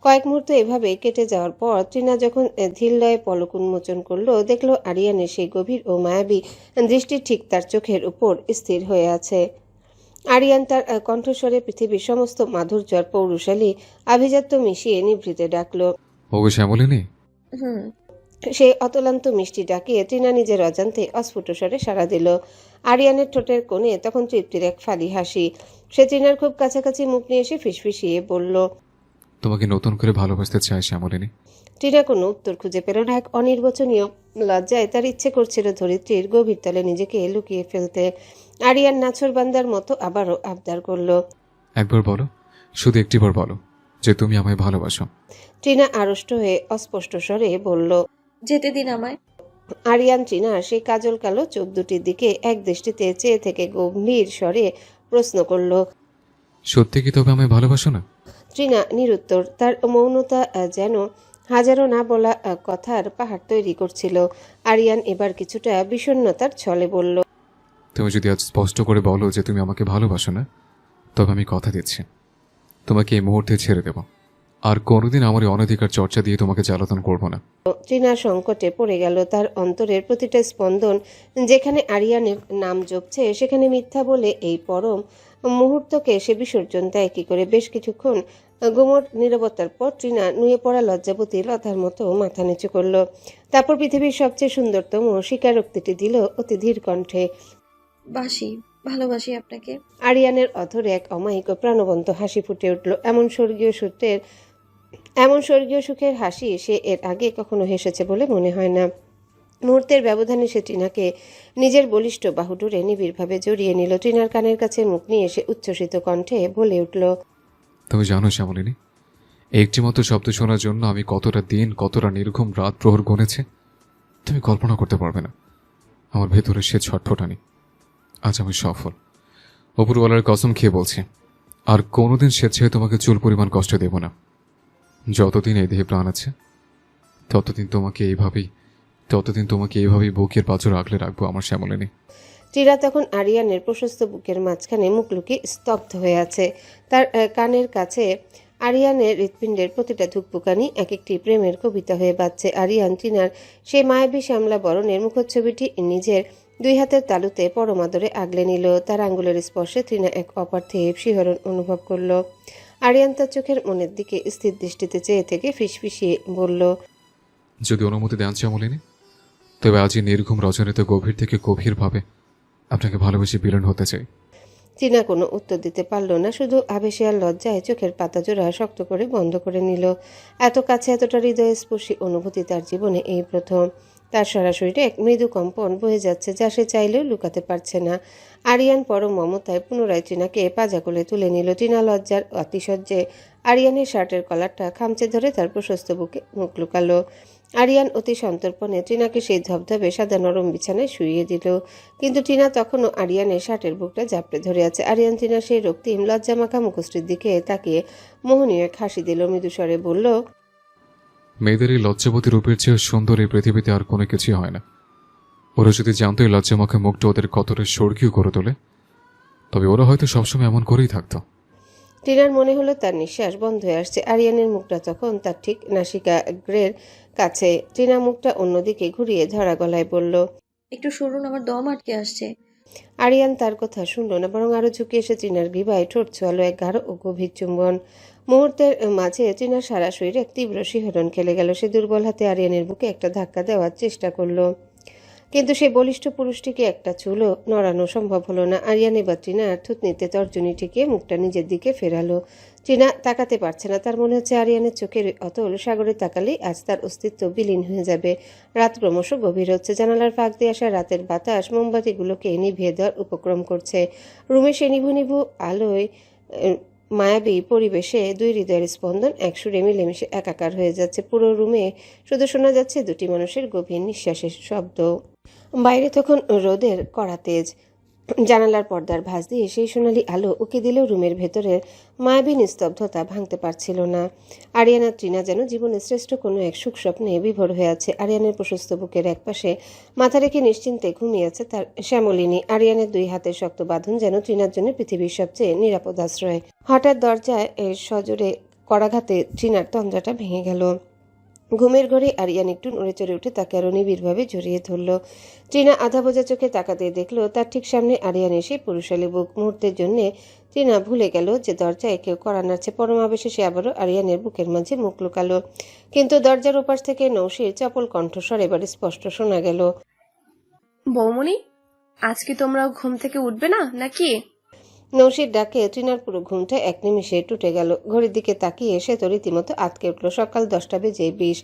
কয়েক মুহূর্ত এভাবে কেটে যাওয়ার পর তৃণা যখন ধীরলয়ে পলক উন্মোচন করলো, দেখলো আরিয়ানের সেই গভীর ও মায়াবী দৃষ্টি ঠিক তার চোখের উপর স্থির হয়ে আছে। আরিয়ান তার কণ্ঠস্বরে পৃথিবীর সমস্ত মাধুর্য আর পৌরুষালী আভিজাত্য মিশিয়ে নিভৃতে ডাকল, ওগো শ্যামলিনী। সেই অতলান্ত মিষ্টি ডাকে তৃণা নিজের অজান্তে অস্ফুট স্বরে সাড়া দিল। আরিয়ানের ঠোঁটের কোণে তখন তৃপ্তির এক ফালি হাসি। সে তৃণার খুব কাছাকাছি মুখ নিয়ে এসে ফিসফিসিয়ে বলল, তোমাকে নতুন করে ভালোবাসতে চাই শ্যামলিনী। তৃণা কোনো উত্তর খুঁজে পেল না। এক অনির্বচনীয় লজ্জায় তার ইচ্ছে করছিল ধরিত্রীর গভীর তলে নিজেকে লুকিয়ে ফেলতে। আরিয়ান নাছোড়বান্দার মতো আবারও আবদার করলো। একবার বলো, শুধু একটিবার বলো যে তুমি আমায় ভালোবাসো। ট্রিনা আড়ষ্ট হয়ে অস্পষ্ট স্বরে বলল। যেতে দিন আমায়। আরিয়ান ট্রিনার সেই কাজল কালো চোখ দুটির দিকে এক দৃষ্টিতে চেয়ে থেকে গম্ভীর স্বরে প্রশ্ন করল। সত্যি কি তবে আমায় ভালোবাসো না? ট্রিনা নিরুত্তর। তার মৌনতা যেন হাজারো না বলা কথার পাহাড় তৈরি করছিল। আরিয়ান এবার কিছুটা বিষণ্ণতার ছলে বলল। তুমি যদি আজ স্পষ্ট করে বলো যে তুমি আমাকে ভালোবাসো না, তবে আমি কথা দিচ্ছি তোমাকে এই মুহূর্তে ছেড়ে দেব, আর কোনোদিন আমার এই অনধিকার চর্চা দিয়ে তোমাকে জ্বালাতন করব না। ট্রিনা সংকটে পড়ে গেল। তার অন্তরের প্রতিটা স্পন্দন যেখানে আরিয়ানের নাম জপছে সেখানে মিথ্যা বলে এই পরম মুহূর্তকে সে বিসর্জন দেয় কি করে? বেশ কিছুক্ষণ গুমোট নীরবতার পর ট্রিনা নুয়ে পড়া লজ্জাবতী লতার মতো মাথা নিচু করল। তারপর পৃথিবীর সবচেয়ে সুন্দরতম স্বীকারোক্তিটি দিল অতি ধীর কণ্ঠে। ভালোবাসি আপনাকে। আরিয়ানের অধরে এক অমায়িক ও প্রাণবন্ত হাসি ফুটে উঠল। এমন স্বর্গীয় সুখের হাসি সে এর আগে কখনো হেসেছে বলে মনে হয় না। মুহূর্তের ব্যবধানে সে ট্রিনাকে নিজের বলিষ্ঠ বাহুডোরে নিবিড়ভাবে জড়িয়ে নিল। ট্রিনার কানের কাছে মুখ নিয়ে সে উচ্ছ্বসিত কণ্ঠে বলে উঠল। তুমি জানো শ্যামলিনী, একটি মাত্র শব্দ শোনার জন্য আমি কতটা দিন, কতটা নির্ঘুম রাত প্রহর গুনেছে তুমি কল্পনা করতে পারবে না। আমার ভেতরে সে ছটফটানি। আজ আমি সফল। অপরওয়ালার কসম খেয়ে বলছি, আর কোনোদিন স্বেচ্ছায় তোমাকে চুল পরিমাণ কষ্ট দেব না। যতদিন এই দেহে প্রাণ আছে ততদিন তোমাকে এইভাবেই বুকের পাঁজর আগলে রাখবো আমার শ্যামলিনী। ট্রিনা তখন আরিয়ানের প্রশস্ত বুকের মাঝখানে মুখ লুকিয়ে স্তব্ধ হয়ে আছে। তার কানের কাছে আরিয়ানের হৃৎপিণ্ডের প্রতিটা ধুকপুকানি এক একটি প্রেমের কবিতা হয়ে বাজছে। আরিয়ান ট্রিনার সেই মায়াবী শ্যামলা বরণের মুখচ্ছবিটি নিজের দুই হাতের তালুতে পরমাদরে আগলে নিল। তার আঙ্গুলের স্পর্শে ট্রিনা এক অপার্থিব শিহরণ অনুভব করল। আরিয়ান তার চোখের মনের দিকে স্থির দৃষ্টিতে চেয়ে থেকে ফিসফিসিয়ে বলল। যদি অনুমতি দেন শ্যামলিনী, তবে আজই নির্ঘুম রজনীতে গভীর থেকে গভীরভাবে আপনাকে ভালোবেসে বিলীন হতে চাই। ট্রিনা কোনো উত্তর দিতে পারল না, শুধু আবেশে আর লজ্জায় চোখের পাতা জোড়া শক্ত করে বন্ধ করে নিল। এত কাছে এতটা হৃদয়স্পর্শী অনুভূতি তার জীবনে এই প্রথম। তার সরাসরি এক মৃদু কম্পন বয়ে যাচ্ছে যা সে চাইলেও লুকাতে পারছে না। আরিয়ান পরম মমতায় পুনরায় ট্রিনাকে পাজা কোলে তুলে নিল। ট্রিনা লজ্জার অতিশয্যে আরিয়ানের শার্টের কলারটা খামচে ধরে তার প্রশস্ত বুকে মুখ লুকালো। আরিয়ান অতি সন্তর্পণে ট্রিনাকে সেই ধবধবে সাদা নরম বিছানায় শুইয়ে দিল। কিন্তু ট্রিনা তখনও আরিয়ানের শার্টের বুকটা জাপটে ধরে আছে। আরিয়ান ট্রিনার সেই রক্তিম লজ্জামাখা মুখশ্রীর দিকে তাকিয়ে মোহনীয় এক হাসি দিল। মৃদুস্বরে বলল। মেয়েদের এই লজ্জাবতী রূপের চেয়ে সুন্দর এই পৃথিবীতে আর কোনো কিছুই হয় না। ওরা যদি জানতো এই লজ্জামাখা মুখটা ওদের কতটা স্বর্গীয় করে তোলে, তবে ওরা হয়তো সবসময় এমন করেই থাকতো। ট্রিনার মনে হলো তার নিঃশ্বাস বন্ধ হয়ে আসছে। আরিয়ানের মুখটা তখন তার ঠিক নাসিকাগ্রের কাছে। ট্রিনা মুখটা অন্যদিকে ঘুরিয়ে ঝরা গলায় বলল। একটু সরুন, আমার দম আটকে আসছে। আরিয়ান তার কথা শুনল না, বরং আরো ঝুঁকে এসে ট্রিনার গ্রীবায় ঠোঁট ছোঁয়ালো এক গাঢ় ও গভীর চুম্বন। মুহূর্তের মাঝে ট্রিনার সারা শরীরে এক তীব্র শিহরণ খেলে গেল। সে দুর্বল হাতে আরিয়ানের বুকে একটা ধাক্কা দেওয়ার চেষ্টা করলো, কিন্তু সেই বলিষ্ঠ পুরুষটিকে একটা চুলও নড়ানো সম্ভব হলো না। আরিয়ান এবার ট্রিনার থুতনিতে তর্জনী ঠেকিয়ে মুখটা নিজের দিকে ফেরালো। ট্রিনা তাকাতে পারছে না। তার মনে হচ্ছে আরিয়ানের চোখের অতল সাগরে তাকালেই আজ তার অস্তিত্ব বিলীন হয়ে যাবে। রাত ক্রমশ গভীর হচ্ছে। জানালার ফাঁক দিয়ে আসা রাতের বাতাস মোমবাতিগুলোকে নিভিয়ে দেওয়ার উপক্রম করছে। রুমে সে নিভু নিভু আলোয় মায়াবী পরিবেশে দুই হৃদয়ের স্পন্দন একসুরে মিলেমিশে একাকার হয়ে যাচ্ছে। পুরো রুমে শুধু শোনা যাচ্ছে দুটি মানুষের গভীর নিঃশ্বাসের শব্দ। বাইরে তখন রোদের কড়া তেজ। জানালার পর্দার ভাঁজ দিয়ে সেই সোনালি আলো উকি দিলেও রুমের ভেতরের মায়াবী নিস্তব্ধতা ভাঙতে পারছিল না। আরিয়ানা ট্রিনা যেন জীবনের শ্রেষ্ঠ কোনো এক সুখ স্বপ্নে বিভোর হয়ে আছে। আরিয়ানের প্রশস্ত বুকের একপাশে মাথা রেখে নিশ্চিন্তে ঘুমিয়ে আছে তার শ্যামলিনী। আরিয়ানের দুই হাতের শক্ত বাঁধন যেন ট্রিনার জন্য পৃথিবীর সবচেয়ে নিরাপদ আশ্রয়। হঠাৎ দরজায় সজোরে কড়াঘাতে ট্রিনার তন্দ্রাটা ভেঙে গেল। ঘুমের ঘরে আরিয়ান একটু নড়ে চড়ে উঠে তাকে আরো নিবিড়ভাবে জড়িয়ে ধরল। ট্রিনা আধা বোঝা চোখে তাকাতে দেখলো তার ঠিক সামনে আরিয়ান এসে পুরুষালী বুক। মুহূর্তের জন্য ট্রিনা ভুলে গেল যে দরজায় কেউ কড়া নাড়ছে। পরম আবেশে সে আবারও আরিয়ানের বুকের মাঝে মুখ লুকালো, কিন্তু দরজার ওপাশ থেকে নৌশির চপল কণ্ঠস্বর এবার স্পষ্ট শোনা গেল। বৌমনি, আজকে তোমরা ঘুম থেকে উঠবে না নাকি? নৌশির ডাকে ট্রিনার পুরো ঘুমটা এক নিমিষে টুটে গেল। ঘড়ির দিকে তাকিয়ে সে তো রীতিমতো আটকে উঠল। সকাল 10টা বেজে 20।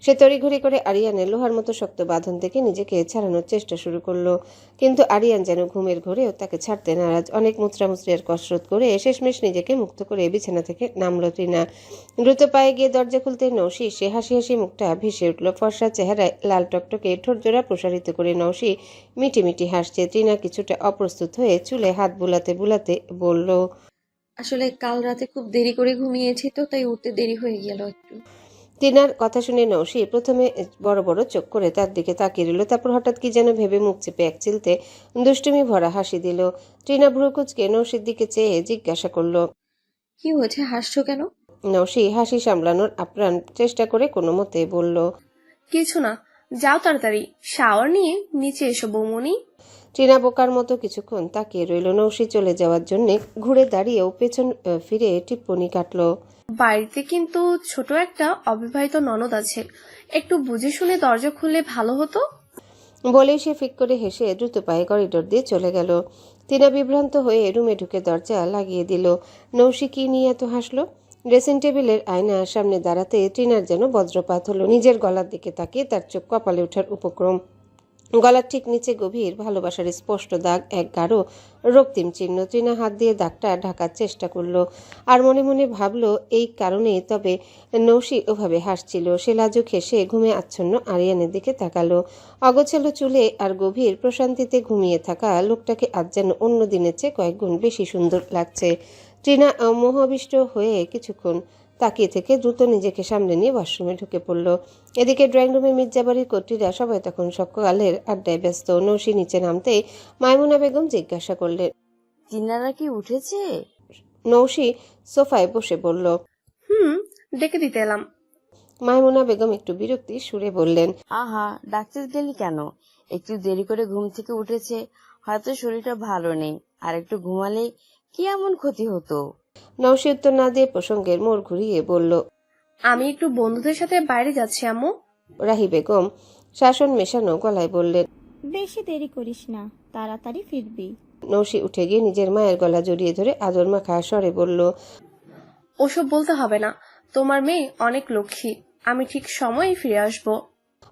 সে তড়িঘড়ি করে আরিয়ানের লোহার মতো শক্ত বাঁধন থেকে নিজেকে ছাড়ানোর চেষ্টা শুরু করলো, কিন্তু আরিয়ান যেন ঘুমের ঘোরেও তাকে ছাড়তে নারাজ। অনেক মুচড়ামুচড়ি আর কসরত করে শেষমেশ নিজেকে মুক্ত করে বিছানা থেকে নামলো তৃণা। দ্রুত পায়ে গিয়ে দরজা খুলতে নৌশি সে হাসি হাসি মুখটা ভেসে উঠল। ফর্সা চেহারায় লাল টকটকে ঠোঁটজোড়া প্রসারিত করে নৌশি মিটি মিটি হাসছে। তৃণা কিছুটা অপ্রস্তুত হয়ে চুলে হাত বুলাতে বুলাতে বলল, আসলে কাল রাতে খুব দেরি করে ঘুমিয়েছি তো, তাই উঠতে দেরি হয়ে গেল একটু। টিনার কথা শুনে নৌশি প্রথমে বড় বড় চোখ করে তার দিকে তাকিয়ে রইল, তারপর হঠাৎ কি যেন ভেবে মুখ চেপে এক চিলতে দুষ্টুমি ভরা হাসি দিল। টিনা ভ্রুকুচকে নৌশির দিকে চেয়ে জিজ্ঞাসা করল, কি হয়েছে, হাসছো কেন? নৌশি হাসি সামলানোর আপ্রাণ চেষ্টা করে কোনো মতে বলল, কিছু না, যাও তাড়াতাড়ি শাওয়ার নিয়ে নিচে এসো বৌমনি। টিনা বোকার মতো কিছুক্ষণ তাকিয়ে রইল। নৌশি চলে যাওয়ার জন্য ঘুরে দাঁড়িয়েও পেছন ফিরে টিপ্পনি কাটল, বাড়িতে কিন্তু ছোট একটা অবিবাহিত ননদ আছে, একটু বুঝে শুনে দরজা খুললে ভালো হতো। বলেই সে ফিক করে হেসে দ্রুত পায়ে করিডোর দিয়ে চলে গেল। টিনা বিভ্রান্ত হয়ে রুমে ঢুকে দরজা লাগিয়ে দিল। নৌশি কি নিয়ে এত হাসলো? ড্রেসিং টেবিলের আয়নার সামনে দাঁড়াতে টিনার যেন বজ্রপাত হলো। নিজের গলার দিকে তাকিয়ে তার চোখ কপালে ওঠার উপক্রম। গলার ঠিক নিচে গভীর ভালোবাসার স্পষ্ট দাগ, এক গাঢ় রক্তিম চিহ্ন। টিনা হাত দিয়ে দাগটা ঢাকার চেষ্টা করলো আর মনে মনে ভাবলো এই কারণে তবে নৌশি ওভাবে হাসছিল। সে লাজুক হেসে ঘুমে আচ্ছন্ন আরিয়ানের দিকে তাকালো। অগোছালো চুলে আর গভীর প্রশান্তিতে ঘুমিয়ে থাকা লোকটাকে আজ যেন অন্য দিনের চেয়ে কয়েক গুণ বেশি সুন্দর লাগছে। টিনা মোহাবিষ্ট হয়ে কিছুক্ষণ তাকিয়ে থেকে দ্রুত নিজেকে সামনে নিয়ে ওয়াশরুমে ঢুকে পড়ল। এদিকে ড্রয়িং রুমে মির্জাবাড়ির কর্ত্রীরা সবাই তখন সকালের আড্ডায় ব্যস্ত। নৌশি নিচে নামতেই মাইমুনা বেগম জিজ্ঞাসা করলেন, তিনারা কি উঠেছে? নৌশি সোফায় বসে বলল, ডেকে দিতে এলাম। মাইমুনা বেগম একটু বিরক্তি সুরে বললেন, আহা, ডাকতে গেলি কেন? একটু দেরি করে ঘুম থেকে উঠেছে, হয়তো শরীরটা ভালো নেই, আর একটু ঘুমালে কি এমন ক্ষতি হতো? নৌশি উত্তর না দিয়ে প্রসঙ্গের মোড় ঘুরিয়ে বলল, আমি একটু বন্ধুদের সাথে বাইরে যাচ্ছি আম্মু। রাহি বেগম শাসন মেশানো গলায় বললেন, বেশি দেরি করিস না, তাড়াতাড়ি ফিরবি। নৌশি উঠে গিয়ে নিজের মায়ের গলা জড়িয়ে ধরে আদর মাখা স্বরে বলল, ওসব বলতে হবে না, তোমার মেয়ে অনেক লক্ষ্মী, আমি ঠিক সময়ে ফিরে আসবো।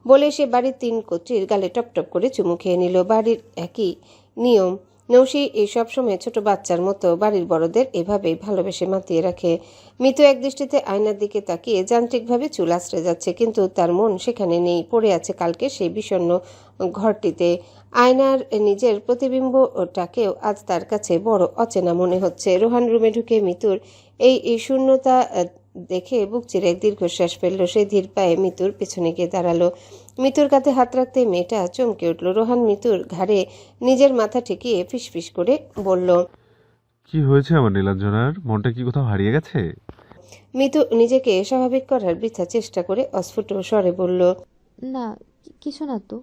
বলে সে বাড়ির 3 কর্ত্রীর গালে টপটপ করে চুমু খেয়ে নিল। বাড়ির একই নিয়ম। নৌশি এই সব সময় ছোট বাচ্চার মতো বাড়ির বড়দের এভাবেই ভালোবেসে মাতিয়ে রাখে। মিতু একদৃষ্টিতে আয়নার দিকে তাকিয়ে যান্ত্রিকভাবে চুল আশ্রে যাচ্ছে, কিন্তু তার মন সেখানে নেই, পড়ে আছে কালকে সেই বিষণ্ণ ঘরটিতে। আয়নার নিজের প্রতিবিম্বটাকেও আজ তার কাছে বড় অচেনা মনে হচ্ছে। রোহান রুমে ঢুকে মিতুর এই শূন্যতা দেখে বুক চিরে এক দীর্ঘশ্বাস ফেললো। সে ধীর পায়ে মিতুর পেছনে গিয়ে দাঁড়ালো। মিতুর কাঁধে হাত রাখতে মেয়েটা চমকে উঠল। রোহান মিতুর ঘাড়ে নিজের মাথা ঠেকিয়ে ফিসফিস করে বলল, কি হয়েছে আমার নীলাঞ্জনার? মনটা কি কোথাও হারিয়ে গেছে? মিতু নিজেকে স্বাভাবিক করার বৃথা চেষ্টা করে অস্ফুট স্বরে বলল, না, কিছু না তো।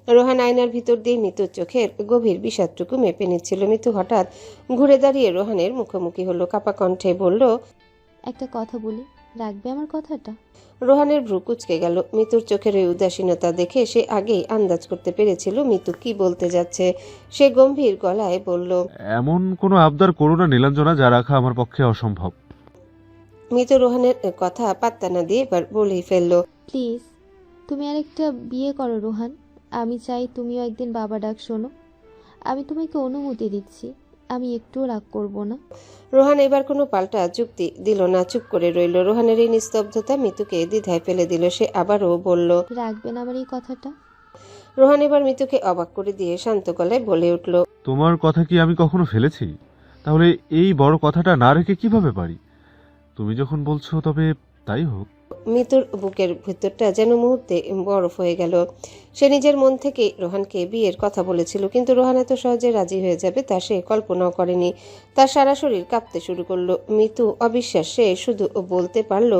রোহান আয়নার ভিতর দিয়ে মিতুর চোখের গভীর বিষাদটুকু মেপে নিচ্ছিল। মিতু হঠাৎ ঘুরে দাঁড়িয়ে রোহানের মুখোমুখি হলো। কাপা কণ্ঠে বলল, একটা কথা বলি, রাখবে আমার কথাটা? রোহানের ভ্রু কুঁচকে গেল। মিতুর চোখের ওই উদাসীনতা দেখে সে আগেই আন্দাজ করতে পেরেছিল মিতু কি বলতে যাচ্ছে। সে গম্ভীর গলায় বলল, এমন কোনো আবদার করো না নীলাঞ্জনা, যা রাখা আমার পক্ষে অসম্ভব। মিতু রোহানের কথা পাত্তা না দিয়ে এবার বলেই ফেলল, প্লিজ, তুমি আরেকটা বিয়ে করো রোহান। আমি চাই তুমিও একদিন বাবা ডাক শোনো। আমি তোমাকে অনুমতি দিচ্ছি, আমি একটুও রাগ করব না। রোহান এবার কোনো পাল্টা যুক্তি দিল না, চুপ করে রইল। রোহানের এই নিস্তব্ধতা মিতুকে দ্বিধায় ফেলে দিল। সে আবারও বলল, রাখবেন আমার এই কথাটা? রোহান এবার মিতুকে অবাক করে দিয়ে শান্ত গলায় বলে উঠল, তোমার কথা কি আমি কখনো ফেলেছি? তাহলে এই বড় কথাটা না রেখে কিভাবে পারি? তুমি যখন বলছো তবে তাই হোক। মিতুর বুকের ভেতরটা যেন মুহূর্তে বরফ হয়ে গেল। সে নিজের মন থেকে রোহানকে বিয়ের কথা বলেছিল, কিন্তু রোহান এত সহজে রাজি হয়ে যাবে তা সে কল্পনাও করেনি। তার সারা শরীর কাঁপতে শুরু করলো। মিতু অবিশ্বাসে শুধু বলতে পারলো,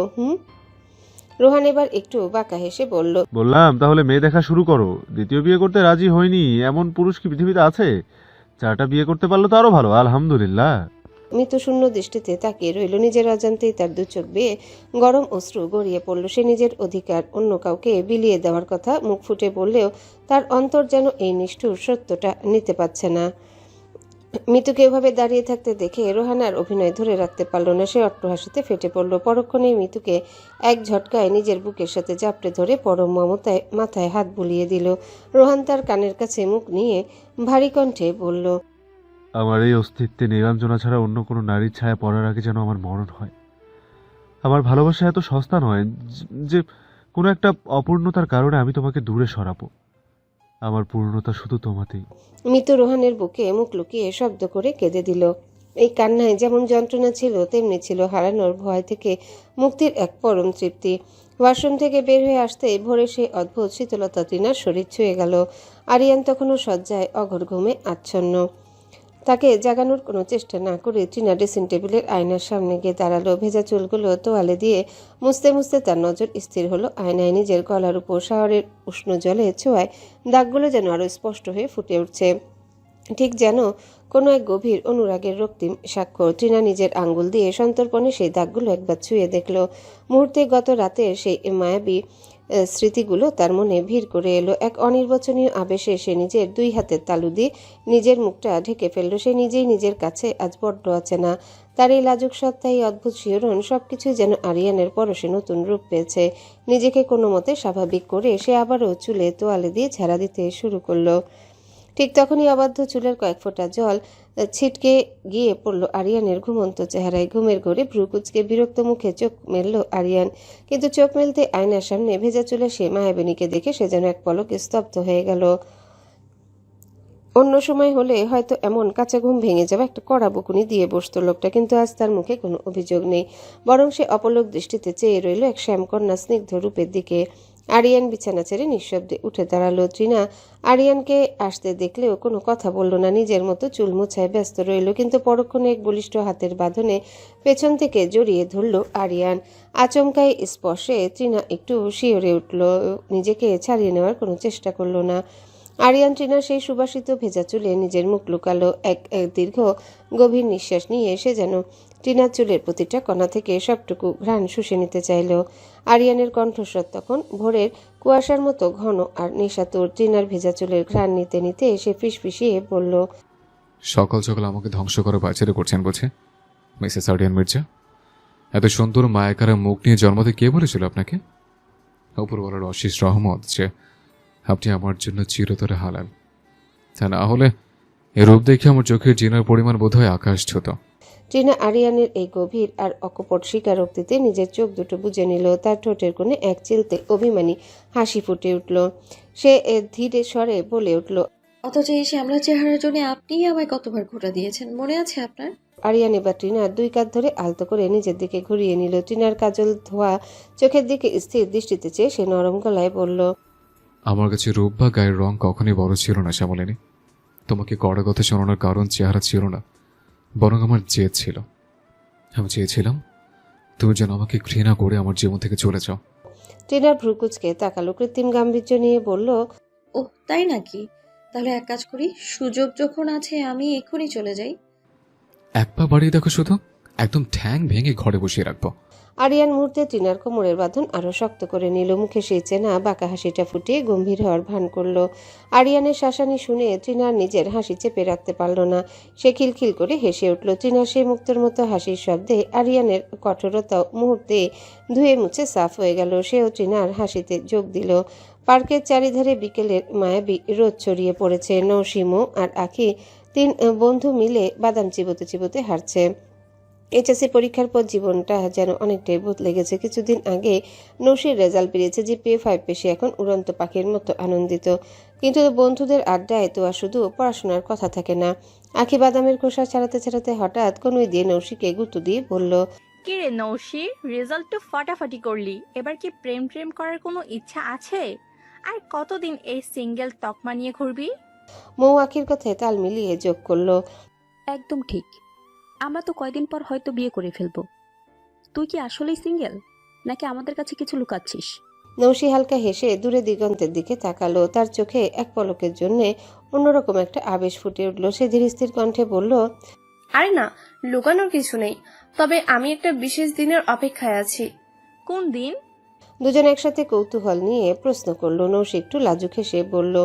রোহান এবার একটু বাঁকা হেসে বলল, বললাম তাহলে মেয়ে দেখা শুরু করো। দ্বিতীয় বিয়ে করতে রাজি হয়নি এমন পুরুষ কি পৃথিবীতে আছে? 4টা বিয়ে করতে পারলো তো আরো ভালো, আলহামদুলিল্লাহ। মিতু শূন্য দৃষ্টিতে তাকিয়ে রইল। নিজের অজান্তেই তার 2 চোখ বেয়ে গরম অশ্রু গড়িয়ে পড়ল। সে নিজের অধিকার অন্য কাউকে বিলিয়ে দেওয়ার কথা মুখ ফুটে বললেও তার অন্তর যেন এই নিষ্ঠুর সত্যটা নিতে পারছে না। মিতুকে এভাবে দাঁড়িয়ে থাকতে দেখে রোহানার অভিনয় ধরে রাখতে পারল না। সে অট্টহাসিতে ফেটে পড়ল। পরক্ষণেই মিতুকে এক ঝটকায় নিজের বুকের সাথে জাপটে ধরে পরম মমতায় মাথায় হাত বুলিয়ে দিল। রোহান তার কানের কাছে মুখ নিয়ে ভারী কণ্ঠে বলল, আমার এই অস্তিত্বে নীলাঞ্জনা ছাড়া অন্য কোনো নারীর ছায়া পড়ার আগে যেন আমার মরণ হয়। আমার ভালোবাসা এত সস্তা নয় যে কোনো একটা অপূর্ণতার কারণে আমি তোমাকে দূরে সরাবো। আমার পূর্ণতা শুধু তোমাতেই। মিতু রোহানের বুকে মুখ লুকিয়ে শব্দ করে কেঁদে দিল। এই কান্নায় যেমন যন্ত্রণা ছিল তেমনি ছিল হারানোর ভয় থেকে মুক্তির এক পরম তৃপ্তি। ওয়াশরুম থেকে বের হয়ে আসতে ভোরে সেই অদ্ভুত শীতলতা টিনার শরীর ছুঁয়ে গেল। আরিয়ান তখনও শয্যায় অঘোর ঘুমে আচ্ছন্ন। তাকে জাগানোর কোনো চেষ্টা না করে টিনা ড্রেসিং টেবিলের আয়নার সামনে গিয়ে দাঁড়ালো। ভেজা চুলগুলো তোয়ালে দিয়ে মুছতে মুছতে তার নজর স্থির হলো আয়নায় নিজের গলার উপর। শাওয়ারের উষ্ণ জলে ছোঁয়ায় দাগগুলো যেন আরো স্পষ্ট হয়ে ফুটে উঠছে, ঠিক যেন কোনো এক গভীর অনুরাগের রক্তিম স্বাক্ষর। টিনা নিজের আঙ্গুল দিয়ে সন্তর্পণে সেই দাগগুলো একবার ছুঁয়ে দেখল। মুহূর্তে গত রাতের সেই মায়াবী স্মৃতিগুলো তার মনে ভিড় করে এলো। এক অনির্বচনীয় আবেশে সে নিজের দুই হাতের তালু দিয়ে নিজের মুখটা ঢেকে ফেলল। সে নিজেই নিজের কাছে আজ বড্ড অচেনা। তার এই লাজুক সত্তা, এই অদ্ভুত শিহরণ সবকিছুই যেন আরিয়ানের পরশে নতুন রূপ পেয়েছে। নিজেকে কোনো মতে স্বাভাবিক করে সে আবারও চুলে তোয়ালে দিয়ে ঝাড়া দিতে শুরু করলো। ঠিক তখনই অবাধ্য চুলের কয়েক ফোঁটা জল ছিটকে গিয়ে পড়ল আরিয়ানের ঘুমন্ত চেহারায়। ঘুমের ঘোরে ভ্রু কুচকে বিরক্ত মুখে চোখ মেলল আরিয়ান, কিন্তু চোখ মেলতে আয়নার সামনে ভেজা চুলে সে মায়াবিনীকে দেখে সে যেন এক পলকে স্তব্ধ হয়ে গেল। অন্য সময় হলে হয়তো এমন কাঁচা ঘুম ভেঙে যাবে, একটা কড়া বকুনি দিয়ে বসত লোকটা, কিন্তু আজ তার মুখে কোনো অভিযোগ নেই। বরং সে অপলক দৃষ্টিতে চেয়ে রইল এক শ্যামকন্যা স্নিগ্ধ রূপের দিকে। আরিয়ান বিছানা ছেড়ে নিঃশব্দে উঠে দাঁড়ালো। ত্রিনা আরিয়ানকে আসতে দেখলেও কোনো কথা বলল না, নিজের মতো চুল মোছায় ব্যস্ত রইল। কিন্তু পরক্ষণে এক বলিষ্ঠ হাতের বাঁধনে পেছন থেকে জড়িয়ে ধরল আরিয়ান। আচমকাই স্পর্শে ত্রিনা একটু শিহরে উঠল, নিজেকে ছাড়িয়ে নেওয়ার কোনো চেষ্টা করল না। আরিয়ান ত্রিনার সেই সুবাসিত ভেজা চুলে নিজের মুখ লুকালো। এক দীর্ঘ গভীর নিঃশ্বাস নিয়ে সে যেন টিনার চুলের প্রতিটা কণা থেকে সবটুকু ঘ্রাণ শুষে নিতে চাইল। আরিয়ানের কণ্ঠস্বর তখন ভোরের কুয়াশার মতো ঘন আর নেশাতুর। টিনার ভেজা চুলের ঘ্রাণ নিতে নিতে সে ফিসফিসিয়ে বলল, সকাল সকাল আমাকে ধ্বংস করে বাচ্চারা করছেন বুঝে মিসেস আরিয়ান মির্জা? এত সুন্দর মায়াকারা মুখ নিয়ে জন্মাতে কে বলেছিল আপনাকে? উপরওয়ালার অশেষ রহমত যে আপনি আমার জন্য চিরতরে হালাল। তা না হলে এ রূপ দেখে আমার চোখের জিনার পরিমাণ বোধ হয় আকাশ ছোট। টিনা আরিয়ানের এই গভীর আর অকপট স্বীকারোক্তিতে নিজের চোখ দুটো বুজে নিল। তার ঠোঁটের কোণে এক চিলতে অভিমানী হাসি ফুটে উঠল। সে ধীরে স্বরে বলে উঠল, অথচ এই শ্যামলা চেহারার জন্য আপনিই আমায় কতবার ঘোরা দিয়েছেন, মনে আছে আপনার? আরিয়ান এবার টিনার দুই কাঁধ ধরে আলতো করে নিজের দিকে ঘুরিয়ে নিল। টিনার কাজল ধোয়া চোখের দিকে স্থির দৃষ্টিতে চেয়ে সে নরম গলায় বলল, আমার কাছে রূপ বা গায়ের রং কখনই বড় ছিল না শ্যামলিনী। তোমাকে কড়া কথা শোনানোর কারণ চেহারা ছিল না, বরং আমার জেদ ছিল। আমি চেয়েছিলাম তুমি যেন আমাকে ঘৃণা করে আমার জীবন থেকে চলে যাও। টিনার ভ্রুকুচকে তাকালো, কৃত্রিম গাম্ভীর্য নিয়ে বলল, ওহ তাই নাকি? তাহলে এক কাজ করি, সুযোগ যখন আছে আমি এখনই চলে যাই। এক পা বাড়িয়ে দেখো শুধু, একদম ঠ্যাং ভেঙে ঘরে বসিয়ে রাখবো। আরিয়ান মুহূর্তে টিনার কোমরের বাঁধন আরো শক্ত করে নিল। মুখে সেই চেনা বাঁকা হাসিটা ফুটিয়ে গম্ভীর হওয়ার ভান করল। আরিয়ানের শাসানি শুনে টিনার নিজের হাসি চেপে রাখতে পারল না। সে খিলখিল করে হেসে উঠল। টিনার সেই মুক্তোর মতো হাসির শব্দে আরিয়ানের কঠোরতা মুহূর্তে ধুয়ে মুছে সাফ হয়ে গেল। সেও টিনার হাসিতে যোগ দিল। পার্কের চারিধারে বিকেলের মায়াবী রোদ ছড়িয়ে পড়েছে। নৌসিমো আর আখি তিন বন্ধু মিলে বাদাম চিবোতে চিবোতে হাঁটছে। এইচএসসি পরীক্ষার পর জীবনটা যেন অনেকটাই বদলে গেছে। কিছুদিন আগে নৌশির রেজাল্ট বেরিয়েছে, জিপিএ 5 পেশে এখন উড়ন্ত পাখির মতো আনন্দিত। কিন্তু বন্ধুদের আড্ডায় তো আর শুধু পড়াশোনার কথা থাকে না। আখি বাদামের খোসা ছাড়াতে ছাড়াতে হঠাৎ কনুই দিয়ে নৌশিকে গুঁতো দিয়ে বলল, কি রে নৌশি, রেজাল্ট তো ফাটাফাটি করলি, এবার কি প্রেম প্রেম করার কোনো ইচ্ছা আছে? আর কতদিন এই সিঙ্গেল তকমা নিয়ে ঘুরবি? মৌ আখির কথায় তাল মিলিয়ে যোগ করলো, একদম ঠিক, আমরা তো কয়দিন পর হয়তো বিয়ে করে ফেলবো। তুই কি আসলেই সিঙ্গেল নাকি আমাদের কাছে কিছু লুকাচ্ছিস? নৌশি হালকা হেসে দূরে দিগন্তের দিকে তাকালো। তার চোখে এক পলকের জন্যে অন্যরকম একটা আবেশ ফুটে উঠল। সে ধীরস্থির কণ্ঠে বলল, আরে না, লুকানোর কিছু নেই, তবে আমি একটা বিশেষ দিনের অপেক্ষায় আছি। কোন দিন? দুজন একসাথে কৌতূহল নিয়ে প্রশ্ন করলো। নৌশি একটু লাজুক হেসে বলল,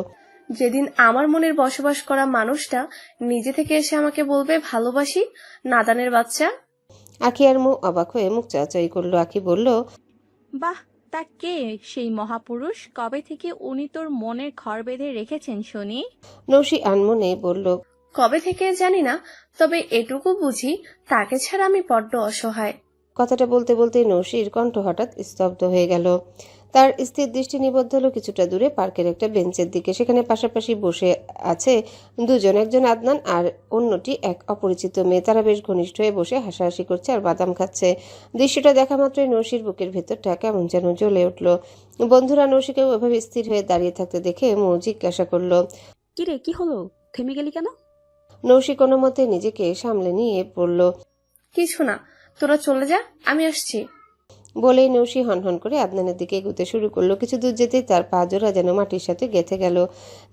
যেদিন আমার মনের বসবাস করা মানুষটা নিজে থেকে এসে আমাকে বলবে ভালোবাসি, নাদানের বাচ্চা। আখি আর মু অবাক হয়ে মুখ চাচাই করলো। আখি বলল, বাহ, তা কে সেই মহাপুরুষ? কবে থেকে উনি তোর মনের ঘর বেঁধে রেখেছেন শুনি? নৌশি আনমনে বলল, কবে থেকে জানি না, তবে এটুকু বুঝি তাকে ছাড়া আমি বড্ড অসহায়। কথাটা বলতে বলতে নৌশির কণ্ঠ হঠাৎ স্তব্ধ হয়ে গেল। তার স্থির দৃষ্টি নিবদ্ধ হলো কিছুটা দূরে পার্কের একটা বেঞ্চের দিকে। সেখানে পাশাপাশি বসে আছে দুজন, একজন আদনান আর অন্যটি এক অপরিচিত মেয়ে। তারা বেশ ঘনিষ্ঠ হয়ে বসে হাসাহাসি করছে আর বাদাম খাচ্ছে। দৃশ্যটা দেখা মাত্রই নৌশির বুকের ভেতরটা কেমন যেন জ্বলে উঠল। বন্ধুরা নৌশিকেও এভাবে স্থির হয়ে দাঁড়িয়ে থাকতে দেখে মৌ জিজ্ঞাসা করলো, কিরে, কি হলো? থেমে গেলি কেন? নৌশি কোনো মতে নিজেকে সামলে নিয়ে বলল, কিছু না, তোরা চলে যা, আমি আসছি। বলেই নৌশি হনহন করে আদনানের দিকে এগুতে শুরু করলো। কিছু দূর যেতেই তার পা জোড়া যেন মাটির সাথে গেঁথে গেল।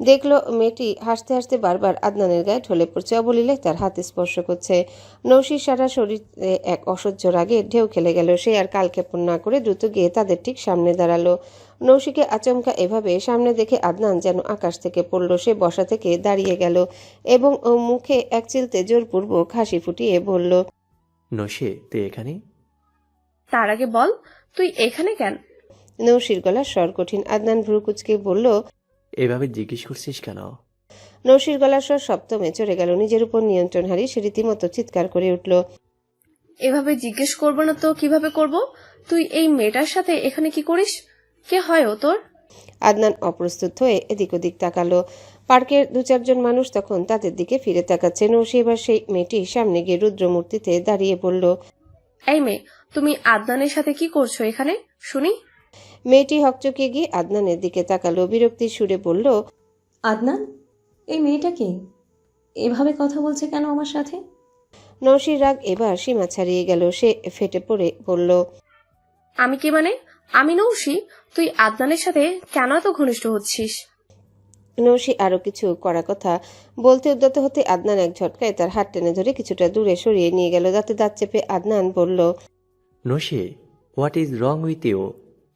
দেখলো মেয়েটি হাসতে হাসতে বারবার আদনানের গায়ে ঢলে পড়ছে, অবলীলায় তার হাত স্পর্শ করছে। নৌশির সারা শরীরে এক অসহ্য রাগে ঢেউ খেলে গেল। সে আর কালক্ষেপণ না করে দ্রুত গিয়ে তাদের ঠিক সামনে দাঁড়ালো। নৌশিকে আচমকা এভাবে সামনে দেখে আদনান যেন আকাশ থেকে পড়ল। সে বসা থেকে দাঁড়িয়ে গেল এবং মুখে এক চিলতে জোরপূর্বক হাসি ফুটিয়ে বলল, নৌশি, তুই এখানে? তার আগে বল, তুই এখানে কেন? নৌশির গলার স্বর কঠিন। আদনান ভ্রু কুঁচকে বলল, এভাবে জিজ্ঞেস করছিস কেন? নৌশির গলার স্বর সপ্তমে চড়ে গেল। নিজের উপর নিয়ন্ত্রণ হারিয়ে সে রীতিমতো চিৎকার করে উঠল, এভাবে জিজ্ঞেস করবো না তো কিভাবে করব? তুই এই মেয়েটার সাথে এখানে কি করিস? কে হয় ও তোর? আদনান অপ্রস্তুত হয়ে এদিক ওদিক তাকালো। পার্কের দু চারজন মানুষ তখন তাদের দিকে ফিরে তাকাচ্ছে। নৌশি এবার সেই মেয়েটির সামনে গিয়ে রুদ্রমূর্তিতে দাঁড়িয়ে বলল, এই মেয়ে, তুমি আদনানের সাথে কি করছো এখানে শুনি? মেয়েটি হকচকিয়ে গিয়ে আদনানের দিকে তাকালো, বিরক্তির সুরে বলল, আদনান, এই মেয়েটা কে? এভাবে কথা বলছে কেন আমার সাথে? নৌশির রাগ এবার সীমা ছাড়িয়ে গেল। সে ফেটে পড়ে বলল, আমি কি মানে? আমি নৌশি, তুই আদনানের সাথে কেন এত ঘনিষ্ঠ হচ্ছিস? নৌশি আরো কিছু করা কথা বলতে উদ্যত হতে আদনান এক ঝটকায় তার হাত টেনে ধরে কিছুটা দূরে সরিয়ে নিয়ে গেল। দাঁতে দাঁত চেপে আদনান বলল, Noushi, what is wrong with you?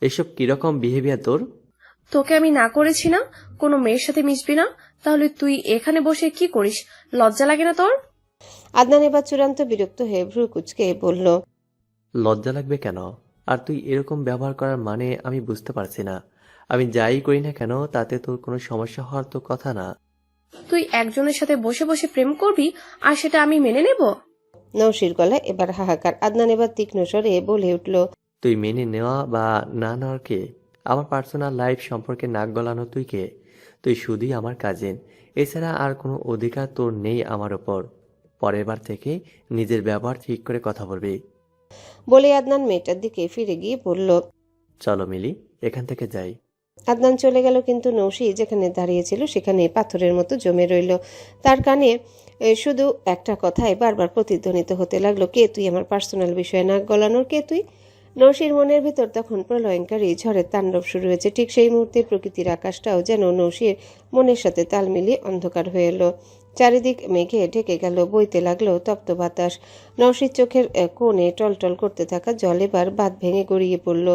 এসব কিরকম বিহেভিয়ার তোর? তোকে আমি না করেছি না কোনো মেয়ের সাথে মিশবি না? তাহলে তুই এখানে বসে কি করিস? লজ্জা লাগে না তোর? আদনান এবার চূড়ান্ত বিরক্ত হয়ে ভ্রু কুঁচকে বলল, লজ্জা লাগবে কেন? আর তুই এরকম ব্যবহার করার মানে আমি বুঝতে পারছি না। আমি যাই করি না কেন তাতে তোর কোনো সমস্যা হওয়ার তো কথা না। তুই একজনের সাথে বসে বসে প্রেম করবি আর সেটা আমি মেনে নেব? নৌশির গলায় এবার হাহাকার। আদনান এবার তীক্ষ্ণ স্বরে বলে উঠল, তুই মেনে নেওয়া বা না নেওয়ার কে? আমার পার্সোনাল লাইফ সম্পর্কে নাক গলানো তুই কে? তুই শুধুই আমার কাজিন, এছাড়া আর কোনো অধিকার তোর নেই আমার ওপর। পরের বার থেকে নিজের ব্যবহার ঠিক করে কথা বলবি। বলে আদনান মেয়েটার দিকে ফিরে গিয়ে বলল, চলো মিলি, এখান থেকে যাই। আদনান চলে গেল, কিন্তু নৌশি যেখানে দাঁড়িয়েছিল সেখানে পাথরের মতো জমে রইল। তার কানে শুধু একটা কথাই বারবার প্রতিধ্বনিত হতে লাগলো, কে তুই? আমার পার্সোনাল বিষয়ে নাক গলানোর কে তুই? নৌশির মনের ভেতর তখন প্রলয়ঙ্কারী ঝড়ের তাণ্ডব শুরু হয়েছে। ঠিক সেই মুহূর্তে প্রকৃতির আকাশটাও যেন নৌশির মনের সাথে তাল মিলিয়ে অন্ধকার হয়ে এলো। চারিদিক মেঘে ঢেকে গেল, বইতে লাগলো তপ্ত বাতাস। নৌশির চোখের কোণে টলটল করতে থাকা জল এবার বাঁধ ভেঙে গড়িয়ে পড়ল।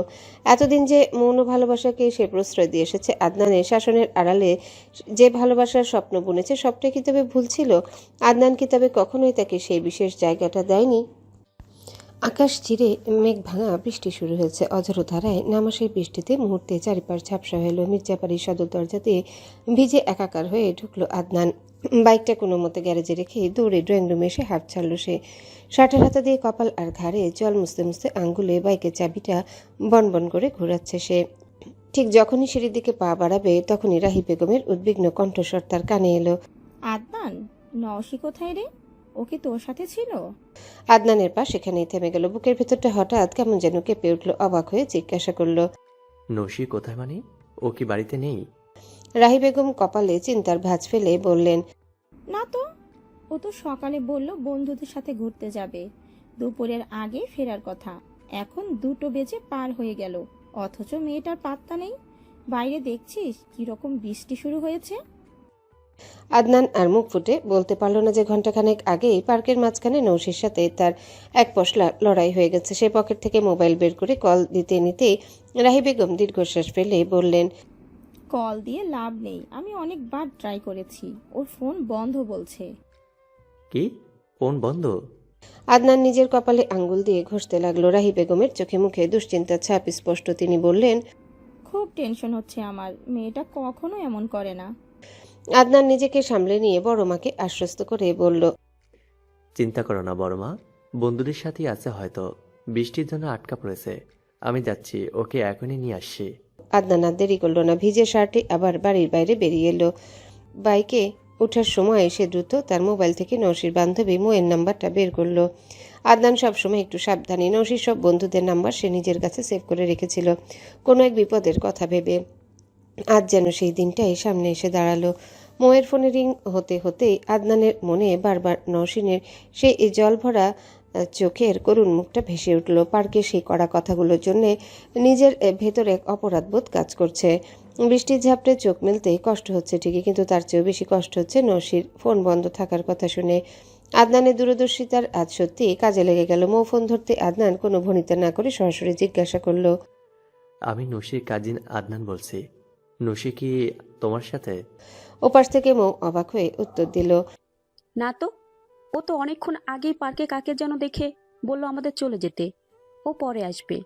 এতদিন যে মৌন ভালোবাসাকে সে প্রশ্রয় দিয়ে এসেছে, আদনানের শাসনের আড়ালে যে ভালোবাসার স্বপ্ন বুনেছে, সবটাই কি তবে ভুল ছিল? আদনান কি তবে কখনোই তাকে সেই বিশেষ জায়গাটা দেয়নি? আকাশ চিরে মেঘ ভাঙা বৃষ্টি শুরু হয়েছে। অঝোর ধারায় নামা সেই বৃষ্টিতে মুহূর্তে চারিপাশ ঝাপসা হয়ে এলো। মির্জাবাড়ির সদর দরজা দিয়ে ভিজে একাকার হয়ে ঢুকলো আদনান। বাইকটা কোনো মতে গ্যারেজে রেখে দৌড়ে ড্রয়িং রুমে এসে হাত ছাড়ল সে। শার্টের হাতা দিয়ে কপাল আর ঘাড়ে জল মুছতে মুছতে আঙ্গুলে বাইকের চাবিটা বনবন করে ঘোরাচ্ছে সে। ঠিক যখনই সিঁড়ির দিকে পা বাড়াবে তখনই রাহি বেগমের উদ্বিগ্ন কণ্ঠস্বর তার কানে এলো, আদনান, নওশি কোথায় রে? ও কি তোর সাথে ছিল? আদনানের পা সেখানেই থেমে গেল। বুকের ভেতরটা হঠাৎ কেমন যেন কেঁপে উঠল। অবাক হয়ে জিজ্ঞাসা করলো, নৌশি কোথায় মানে? ও কি বাড়িতে নেই? রাহি বেগম কপালে চিন্তার ভাঁজ ফেলে বললেন, না তো, ও তো সকালে বলল বন্ধুদের সাথে ঘুরতে যাবে, দুপুরের আগে ফেরার কথা। এখন 2টো বেজে পার হয়ে গেল, অথচ মেয়েটার পাত্তা নেই। বাইরে দেখছিস কিরকম বৃষ্টি শুরু হয়েছে। আদনান আর মুখ ফুটে বলতে পারল না যে ঘন্টাখানেক আগেই পার্কের মাঝখানে নৌশির সাথে তার এক পশলা লড়াই হয়ে গেছে। সে পকেট থেকে মোবাইল বের করে কল দিতে নিতেই রাহি বেগম দীর্ঘশ্বাস ফেলে বললেন, কল দিয়ে লাভ নেই, আমি অনেকবার ট্রাই করেছি, ওর ফোন বন্ধ বলছে। কি? ফোন বন্ধ? আদনান নিজের কপালে আঙ্গুল দিয়ে ঘষতে লাগলো। রাহি বেগমের চোখে মুখে দুশ্চিন্তার ছাপ স্পষ্ট। তিনি বললেন, খুব টেনশন হচ্ছে আমার, মেয়েটা কখনো এমন করে না। আদনান নিজেকে সামলে নিয়ে বড় মাকে আশ্বস্ত করে বলল, চিন্তা করো না বড় মা, বন্ধুদের সাথেই আছে হয়তো, বৃষ্টির জন্য আটকা পড়েছে। আমি যাচ্ছি, ওকে এখনই নিয়ে আসছি। আদনান আর দেরি করলো না, ভিজে শার্টে আবার বাড়ির বাইরে বেরিয়ে এলো। বাইকে ওঠার সময় সে দ্রুত তার মোবাইল থেকে নৌশির বান্ধবী মোয়ের নাম্বারটা বের করলো। আদনান সবসময় একটু সাবধানী। নৌশির সব বন্ধুদের নাম্বার সে নিজের কাছে সেভ করে রেখেছিল কোনো এক বিপদের কথা ভেবে। আজ যেন সেই দিনটাই সামনে এসে দাঁড়ালো। মোয়ের ফোনে রিং হতে হতেই আদনানের মনে বারবার নৌশিনের সেই জলভরা চোখের করুণ মুখটা ভেসে উঠল। পার্কে সেই কড়া কথাগুলোর জন্যে নিজের ভেতরে এক অপরাধবোধ কাজ করছে। বৃষ্টির ঝাপটে চোখ মেলতেই কষ্ট হচ্ছে ঠিকই, কিন্তু তার চেয়েও বেশি কষ্ট হচ্ছে নৌশির ফোন বন্ধ থাকার কথা শুনে। আদনানের দূরদর্শিতার আজ সত্যি কাজে লেগে গেল। মৌ ফোন ধরতে আদনান কোনো ভনিতা না করে সরাসরি জিজ্ঞাসা করলো, আমি নসির কাজিন আদনান বলছি। নসি কি তোমার সাথে? ওপাশ থেকে মৌ অবাক হয়ে উত্তর দিল, না তো, ও তো অনেকক্ষণ আগেই পার্কে কাকে যেন দেখে বলল আমাদের চলে যেতে, ও পরে আসবে।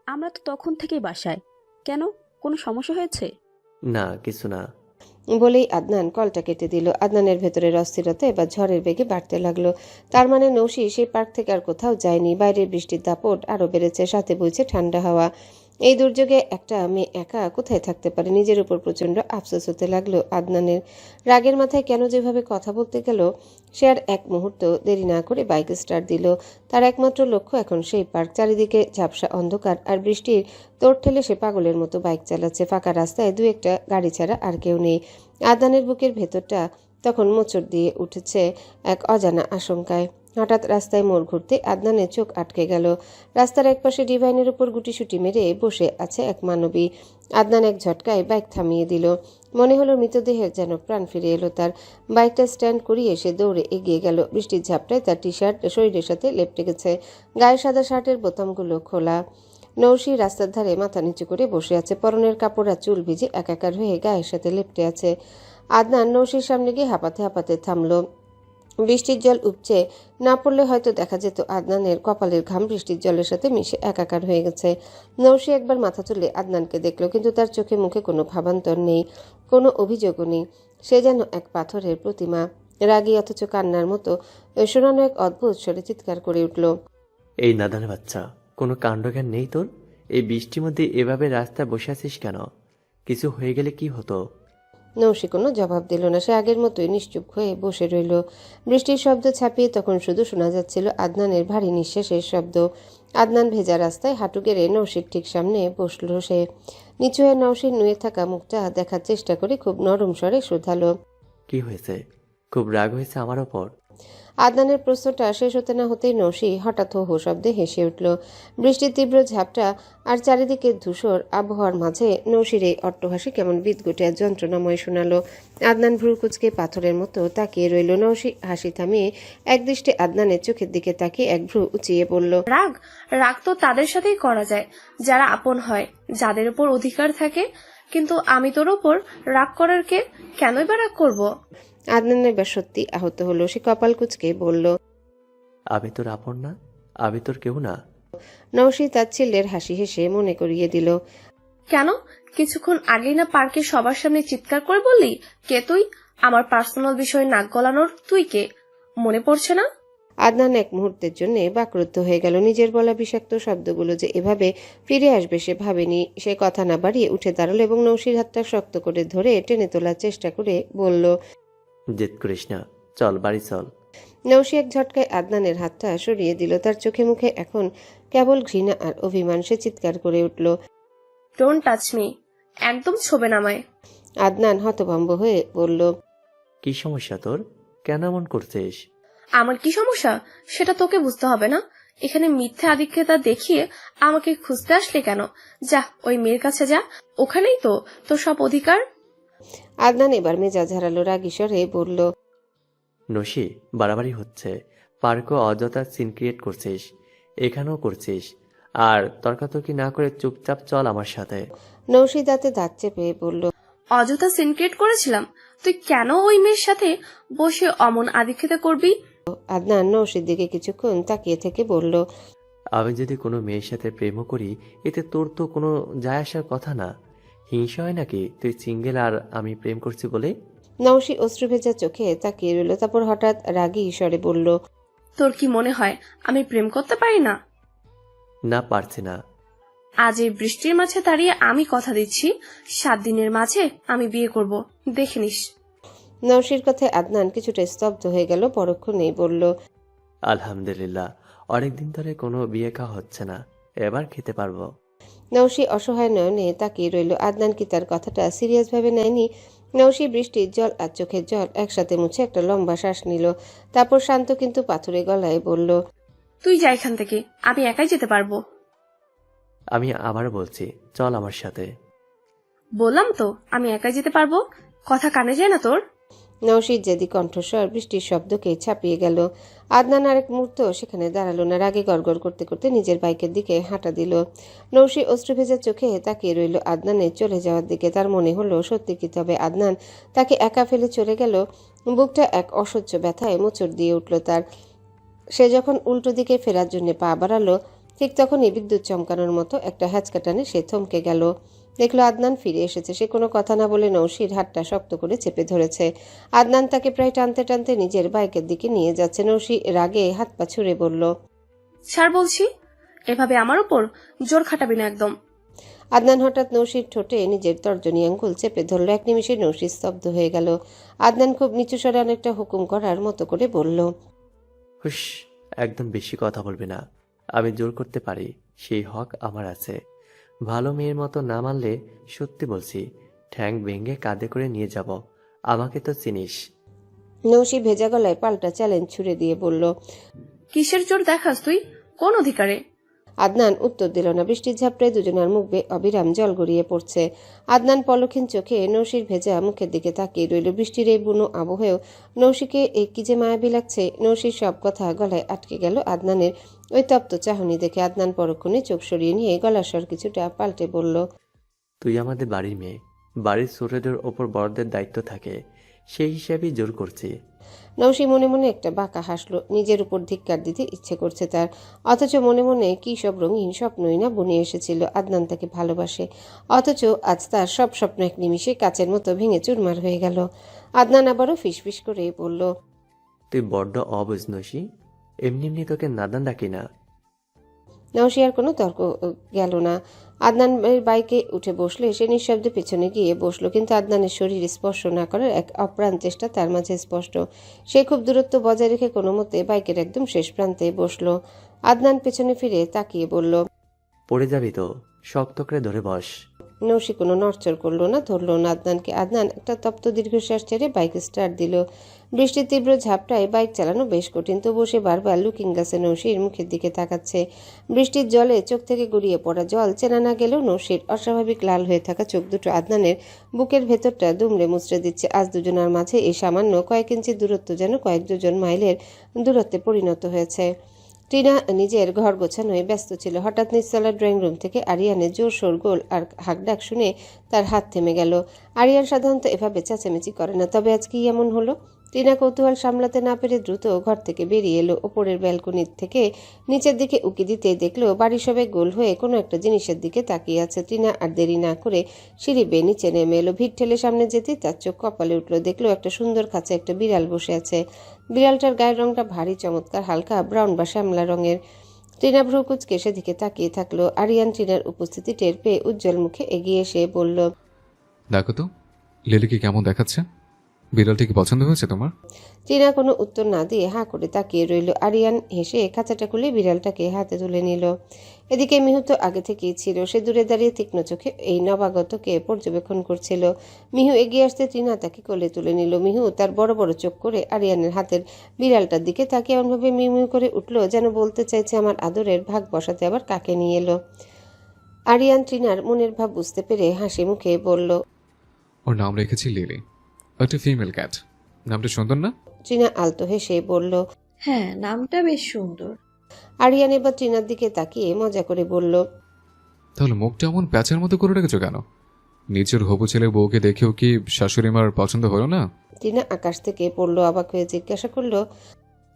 আমরা তো তখন থেকেই বাসায়। কেন, কোনো সমস্যা হয়েছে? না, কিছু না। বলেই আদনান কলটা কেটে দিল। আদনানের ভেতরের অস্থিরতা এবার ঝড়ের বেগে বাড়তে লাগলো। তার মানে নৌশি সেই পার্ক থেকে আর কোথাও যায়নি। বাইরের বৃষ্টির দাপট আরো বেড়েছে, সাথে বইছে ঠান্ডা হাওয়া। এই দুর্যোগে একটা মেয়ে একা কোথায় থাকতে পারে? নিজের উপর প্রচন্ড আফসোস হতে লাগলো আদনানের। রাগের মাথায় কেন যেভাবে কথা বলতে গেল, সে আর এক মুহূর্ত দেরি না করে বাইক স্টার্ট দিল। তার একমাত্র লক্ষ্য এখন সেই পার্ক। চারিদিকে ঝাপসা অন্ধকার আর বৃষ্টির তোড় ঠেলে সে পাগলের মতো বাইক চালাচ্ছে। ফাঁকা রাস্তায় দু একটা গাড়ি ছাড়া আর কেউ নেই। আদনানের বুকের ভেতরটা তখন মোচড় দিয়ে উঠেছে এক অজানা আশঙ্কায়। হঠাৎ রাস্তায় মোড় ঘুরতে আদনানের চোখ আটকে গেল। রাস্তার একপাশে ডিভাইনের উপর গুটিসুটি মেরে বসে আছে এক মানবী। আদনান এক ঝটকায় বাইক থামিয়ে দিল। মনে হলো মৃতদেহের যেন প্রাণ ফিরে এলো তার। বাইকটা স্ট্যান্ড করিয়ে সে দৌড়ে এগিয়ে গেল। বৃষ্টির ঝাপটায় তার টি শার্ট শরীরের সাথে লেপটে গেছে। গায়ে সাদা শার্টের বোতামগুলো খোলা। নৌশি রাস্তার ধারে মাথা নিচু করে বসে আছে। পরনের কাপড় আর চুল ভিজে একাকার হয়ে গায়ের সাথে লেপটে আছে। আদনান নৌশির সামনে গিয়ে হাঁপাতে হাঁপাতে থামলো। বৃষ্টির জল উপচে না পড়লে হয়তো দেখা যেত আদনানের কপালের ঘাম বৃষ্টির জলের সাথে মিশে একাকার হয়ে গেছে। নৌশি একবার মাথা তুলে আদনানকে দেখলো, কিন্তু তার চোখে মুখে কোনো ভাবান্তর নেই, কোনো অভিযোগও নেই। সে যেন এক পাথরের প্রতিমা। রাগী অথচ কান্নার মতো শোনানো এক অদ্ভুত স্বরে চিৎকার করে উঠল, এই নাদান বাচ্চা, কোনো কাণ্ডজ্ঞান নেই তোর? এই বৃষ্টির মধ্যে এভাবে রাস্তায় বসে আছিস কেন? কিছু হয়ে গেলে কি হতো? নৌশি কোনো জবাব দিল না। সে আগের মতোই নিশ্চুপ হয়ে বসে রইল। বৃষ্টির শব্দ ছাপিয়ে তখন শুধু শোনা যাচ্ছিল আদনানের ভারী নিঃশ্বাসের শব্দ। আদনান ভেজা রাস্তায় হাঁটু গেড়ে নৌশির ঠিক সামনে বসল সে। নিচু হয়ে নৌশির নুয়ে থাকা মুখটা দেখার চেষ্টা করে খুব নরম স্বরে শুধালো, কি হয়েছে? খুব রাগ হয়েছে আমার ওপর? আদনানের প্রশ্নটা শেষ হতে না হতেই নৌশি হঠাৎ হো হো শব্দে হেসে উঠল। বৃষ্টির তীব্র ঝাপটা আর চারিদিকে ধূসর আবহাওয়ার মাঝে নৌশির এই অট্টহাসি কেমন বিদঘুটে আর যন্ত্রণাময় শোনালো। আদনান ভ্রু কুচকে পাথরের মতো তাকিয়ে রইল। নৌশি হাসি থামিয়ে একদৃষ্টে আদনানের চোখের দিকে তাকিয়ে এক ভ্রু উঁচিয়ে বলল, রাগ রাগ তো তাদের সাথেই করা যায় যারা আপন হয়, যাদের উপর অধিকার থাকে। কিন্তু আমি তোর ওপর রাগ করার কে? কেনই বা রাগ করবো? আদনান এবার সত্যি আহত হলো। সে কপাল কুচকে বলল, আমি তোর আপন না, আমি তোর কেউ না। নৌশি তাচ্ছিল্যের হাসি হেসে মনে করিয়ে দিল, কেন? কিছুক্ষণ আগেই না পার্কে সবার সামনে চিৎকার করে বললি কে তুই? আমার পার্সোনাল বিষয়ে নাক গলানোর তুই কে? মনে পড়ছে না? আদনান এক মুহূর্তের জন্য বাকরুদ্ধ হয়ে গেল। নিজের বলা বিষাক্ত শব্দগুলো যে এভাবে ফিরে আসবে সে ভাবেনি। সে কথা না বাড়িয়ে উঠে দাঁড়ালো এবং নৌশির হাতটা শক্ত করে ধরে টেনে তোলার চেষ্টা করে বলল, জেদ করিস না, চল বাড়ি চল। নৌশি এক ঝটকায় আদনানের হাতটা সরিয়ে দিল। তার চোখে মুখে এখন কেবল ঘৃণা আর অভিমান। সে চিৎকার করে উঠল, ডোন্ট টাচ মি, একদম ছোবে নামায়। আদনান হতভম্ব হয়ে বলল, কি সমস্যা তোর? কেন এমন করছিস? আমার কি সমস্যা সেটা তোকে বুঝতে হবে না। এখানে মিথ্যে আধিক্যতা দেখিয়ে আমাকে খুঁজতে আসলে কেন? যা ওই মেয়ের কাছে যা, ওখানেই তো তোর সব অধিকার। আদনান এবার মেজাজ হারালো। রাগী স্বরে বলল, নসি, বাড়াবাড়ি হচ্ছে। পার্কে অযথা সিন ক্রিয়েট করছিস, এখানেও করছিস। আর তর্কাতর্কি না করে চুপচাপ চল আমার সাথে। নৌশি দাঁতে দাঁত চেপে বলল, অযথা সিন ক্রিয়েট করেছিলাম। তুই কেন ওই মেয়ের সাথে বসে অমন আদিক্ষেতা করবি? আদনান নৌশির দিকে কিছুক্ষণ তাকিয়ে থেকে বলল, আমি যদি কোনো মেয়ের সাথে প্রেমও করি, এতে তোর তো কোনো যায় আসার কথা না। হিংসা হয় নাকি তুই সিঙ্গেল আর আমি প্রেম করছি বলে? নৌশি অশ্রুভেজা চোখে তাকিয়ে রইল, তারপর হঠাৎ রাগী স্বরে বলল, তোর কি মনে হয় আমি প্রেম করতে পারি না? না, পারছি না। আজ এই বৃষ্টির মাঝে দাঁড়িয়ে আমি কথা দিচ্ছি 7 দিনের মাঝে আমি বিয়ে করব, দেখে নিস। নৌশির কথায় আদনান কিছুটা স্তব্ধ হয়ে গেল, পরক্ষণেই বলল, আলহামদুলিল্লাহ, অনেকদিন ধরে কোনো বিয়ে খাওয়া হচ্ছে না, এবার খেতে পারবো। নৌশি অসহায় নয়নে তাকিয়ে রইল। আদনান কি তার কথাটা সিরিয়াস ভাবে নেয়নি? নৌশি বৃষ্টির জল আর চোখের জল একসাথে মুছে একটা লম্বা শ্বাস নিল, তারপর শান্ত কিন্তু পাথুরে গলায় বলল, তুই যা এখান থেকে, আমি একাই যেতে পারবো। আমি আবার বলছি, চল আমার সাথে। বললাম তো আমি একাই যেতে পারবো, কথা কানে যায় না তোর? নৌশির জেদি কণ্ঠস্বর বৃষ্টির শব্দকে ছাপিয়ে গেল। আদনান আরেক মুহূর্ত সেখানে দাঁড়ালো না, রাগে গড়গড় করতে করতে নিজের বাইকের দিকে হাঁটা দিল। নৌশি অশ্রুভেজা চোখে তাকিয়ে রইল আদনানের চলে যাওয়ার দিকে। তার মনে হলো সত্যি কি তবে আদনান তাকে একা ফেলে চলে গেল? বুকটা এক অসহ্য ব্যথায় মোচড় দিয়ে উঠল তার। সে যখন উল্টো দিকে ফেরার জন্য পা বাড়ালো, ঠিক তখনই বিদ্যুৎ চমকানোর মতো একটা হ্যাচকা টানে সে থমকে গেল। দেখলো আদনান ফিরে এসেছে। সে কোনো কথা না বলে নৌশির হাতটা শক্ত করে চেপে ধরেছে। আদনান তাকে প্রায় টানতে টানতে নিজের বাইকের দিকে নিয়ে যাচ্ছে। নৌশি রাগে হাত পা ছুড়ে বলল, ছাড় বলছি, এভাবে আমার উপর জোর খাটাবি না একদম। আদনান হঠাৎ নৌশির ঠোঁটে নিজের তর্জনী আঙ্গুল চেপে ধরল। এক নিমিষে নৌশি স্তব্ধ হয়ে গেল। আদনান খুব নিচু স্বরে অনেকটা হুকুম করার মতো করে বলল, হুশ, একদম বেশি কথা বলবি না। আমি জোর করতে পারি, সেই হক আমার আছে। ভালো মেয়ের মতো না মানলে সত্যি বলছি ঠ্যাং ভেঙে কাঁধে করে নিয়ে যাব। আমাকে তো চিনিস। নৌশি ভেজা গলায় পাল্টা চ্যালেঞ্জ ছুড়ে দিয়ে বলল, কিসের জোর দেখাস তুই, কোন অধিকারে? আদনান উত্তর দিল না। বৃষ্টির ঝাপটায় দুজনের মুখ বেয়ে অবিরাম জল গড়িয়ে পড়ছে। আদনান পলক্ষীন চোখে নৌশির ভেজা মুখের দিকে তাকিয়ে রইল। বৃষ্টির এই বুনো আবহেও নৌশিকে কি যে মায়াবী লাগছে। নৌশির সব কথা গলায় আটকে গেল আদনানের ওই তপ্ত চাহনি দেখে। আদনান পরক্ষণে চোখ সরিয়ে নিয়ে গলার স্বর কিছুটা পাল্টে বলল, তুই আমাদের বাড়ির মেয়ে, বাড়ির ছোটদের ওপর বড়দের দায়িত্ব থাকে, সেই হিসাবেই জোর করছি। নৌশি মনে মনে একটা বাঁকা হাসলো। নিজের উপর ধিক্কার দিতে ইচ্ছে করছে তার, অথচ মনে মনে কি সব রঙিন স্বপ্নই না বনে এসেছিল। আদনান তাকে ভালোবাসে, অথচ আজ তার সব স্বপ্ন এক নিমিষে কাচের মতো ভেঙে চুরমার হয়ে গেল। আদনান আবারও ফিসফিস করে বলল, তুই বড্ড অবুঝ নসি, এমনি এমনি তোকে নাদান ডাকি না। নৌশি আর কোনো তর্ক গেল না। আদনানের বাইকে উঠে বসলে সে নিঃশব্দে পেছনে গিয়ে বসলো, কিন্তু আদনানের শরীর স্পর্শ না করার এক অপ্রাণ চেষ্টা তার মাঝে স্পষ্ট। সে খুব দূরত্ব বজায় রেখে কোনো মতে বাইকের একদম শেষ প্রান্তে বসলো। আদনান পেছনে ফিরে তাকিয়ে বলল, পড়ে যাবি তো, শক্ত করে ধরে বস। নৌশি কোনো নড়চড় করলো না, ধরলো না আদনানকে। আদনান একটা তপ্ত দীর্ঘশ্বাস ছেড়ে বাইক স্টার্ট দিল। বৃষ্টির তীব্র ঝাপটায় বাইক চালানো বেশ কঠিন, তবুও সে বারবার লুকিং গ্লাসে নৌশির মুখের দিকে তাকাচ্ছে। বৃষ্টির জলে চোখ থেকে গড়িয়ে পড়া জল চেনা না গেলেও নৌশির অস্বাভাবিক লাল হয়ে থাকা চোখ দুটো আদনানের বুকের ভেতরটা দুমড়ে মুচড়ে দিচ্ছে। আজ দুজনের মাঝে এই সামান্য কয়েক ইঞ্চি দূরত্ব যেন কয়েক ডজন মাইলের দূরত্বে পরিণত হয়েছে। টিনা নিজের ঘর গোছানোয় ব্যস্ত ছিল। হঠাৎ নিচতলার ড্রয়িং রুম থেকে আরিয়ানের জোর শোরগোল আর হাঁকডাক শুনে তার হাত থেমে গেল। আরিয়ান সাধারণত এভাবে চেঁচামেচি করে না, তবে আজ কি এমন হলো? টিনা কৌতূহল সামলাতে না পেরে দ্রুত ঘর থেকে বেরিয়ে এলো। ওপরের ব্যালকনি থেকে নিচের দিকে উকি দিতেই দেখলো বাড়ির সবাই গোল হয়ে কোনো একটা জিনিসের দিকে তাকিয়ে আছে। টিনা আর দেরি না করে সিঁড়ি বেয়ে নিচে নেমে এলো। ভিড় ঠেলে সামনে যেতেই তার চোখ কপালে উঠলো। দেখলো একটা সুন্দর খাঁচা একটা বিড়াল বসে আছে। বিড়ালটার গায়ের রংটা ভারী চমৎকার, হালকা ব্রাউন বা শ্যামলা রঙের। টিনা ভ্রু কুঁচকে সেদিকে তাকিয়ে থাকলো। আরিয়ান টিনার উপস্থিতি টের পেয়ে উজ্জ্বল মুখে এগিয়ে এসে বলল, দেখো তো লিলিকে কেমন দেখাচ্ছে, বিড়ালটি কি পছন্দ হয়েছে তোমার? টিনা কোনো উত্তর না দিয়ে হাঁ করে তাকিয়ে রইল। আরিয়ান হেসে খাঁচাটা খুলে বিড়ালটাকে হাতে তুলে নিল। এদিকে মিহু তো আগে থেকেই ছিল। সে দূরে দাঁড়িয়ে তীক্ষ্ণ চোখে এই নবাগতকে পর্যবেক্ষণ করছিল। মিহু এগিয়ে আসতে টিনা তাকে কোলে তুলে নিল। মিহু তার বড় বড় চোখ করে আরিয়ানের হাতের বিড়ালটার দিকে তাকে এমনভাবে মিউ মিউ করে উঠল যেন বলতে চাইছে আমার আদরের ভাগ বসাতে আবার কাকে নিয়ে এলো। আরিয়ান টিনার মনের ভাব বুঝতে পেরে হাসি মুখে বলল, ওর নাম রেখেছি লিলি, একটা ফিমেল ক্যাট। নামটা সুন্দর না? টিনা আলতো হেসে বলল, হ্যাঁ, নামটা বেশ সুন্দর। আরিয়ান এবার টিনার দিকে তাকিয়ে মজা করে বলল, তাহলে মুখটা এমন প্যাচের মতো করে রেখেছো কেন? নিজের হবু ছেলে বউকে দেখেও কি শাশুড়ি মার পছন্দ হলো না? টিনা আকাশ থেকে পড়লো, অবাক হয়ে জিজ্ঞাসা করলো,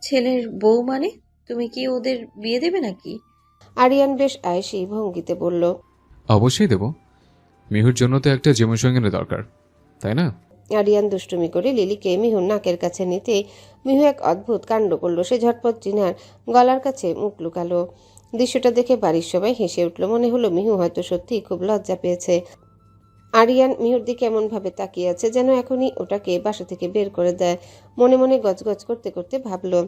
ছেলের বউ মানে তুমি কি ওদের বিয়ে দেবে নাকি? আরিয়ান বেশ আয়েশি ভঙ্গিতে বলল, অবশ্যই দেব। মিহুর জন্য তো একটা জীবনসঙ্গিনী দরকার, তাই না? আরিয়ান দুষ্টুমি করে লিলিকে মিহুর নাকের কাছে নিতে মিহু এক অদ্ভুত কাণ্ড করলো। সে ঝটপট টিনার গলার কাছে মুখ লুকালো। দৃশ্যটা দেখে বাড়ির সবাই হেসে উঠল। মনে হলো মিহু হয়তো সত্যিই খুব লজ্জা পেয়েছে। আরিয়ান মিহুর দিকে এমন ভাবে তাকিয়ে আছে যেন এখনই ওটাকে বাসা থেকে বের করে দেয়। মনে মনে গজগজ করতে করতে ভাবলো,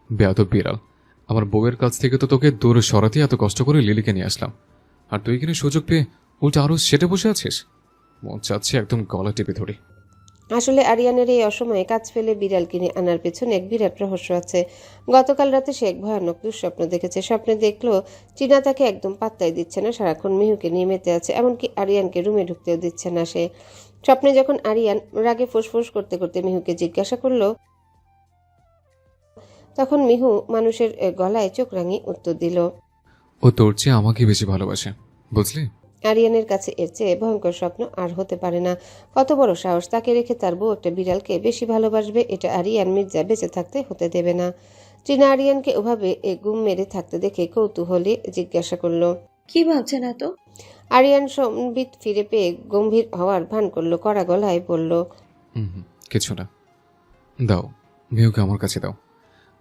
বেয়াদব বিড়াল, আমার বউয়ের কাছ থেকে তো তোকে দূরে সরাতে এত কষ্ট করে লিলিকে নিয়ে আসলাম, আর তুই কিনা সুযোগ পেয়ে উল্টা আরো সেটে বসে আছিস। মন চাচ্ছে একদম গলা টিপে ধরি। আসলে আরিয়ানের এই অসময়ে কাজ ফেলে বিড়াল কিনে আনার পেছনে এক বিরাট রহস্য আছে। গতকাল রাতে সে এক ভয়ানক দুঃস্বপ্ন দেখেছে। স্বপ্নে দেখলো টিনা তাকে একদম পাত্তাই দিচ্ছে না, সারাক্ষণ মিহুকে নিয়ে মেতে আছে, এমনকি আরিয়ানকে রুমে ঢুকতেও দিচ্ছে না সে। স্বপ্নে যখন আরিয়ান রাগে ফুসফুস করতে করতে মিহুকে জিজ্ঞাসা করলো, তখন মিহু মানুষের গলায় চোখ রাঙিয়ে উত্তর দিল, ও তোর চেয়ে আমাকে বেশি ভালোবাসে, বুঝলি? আরিয়ানের কাছে এর চেয়ে ভয়ঙ্কর স্বপ্ন আর হতে পারে না। কত বড় সাহস, তাকে রেখে তার বউ একটা বিড়ালকে বেশি ভালোবাসবে? এটা আরিয়ান মির্জা বেঁচে থাকতে হতে দেবে না। টিনা আরিয়ানকে ওভাবে গুম মেরে থাকতে দেখে কৌতূহলে জিজ্ঞাসা করলো, কি ভাবছেন এত? আরিয়ান সম্বিত ফিরে পেয়ে গম্ভীর হওয়ার ভান করলো, কড়া গলায় বলল, কিছু না। দাও, মিহুকে আমার কাছে দাও।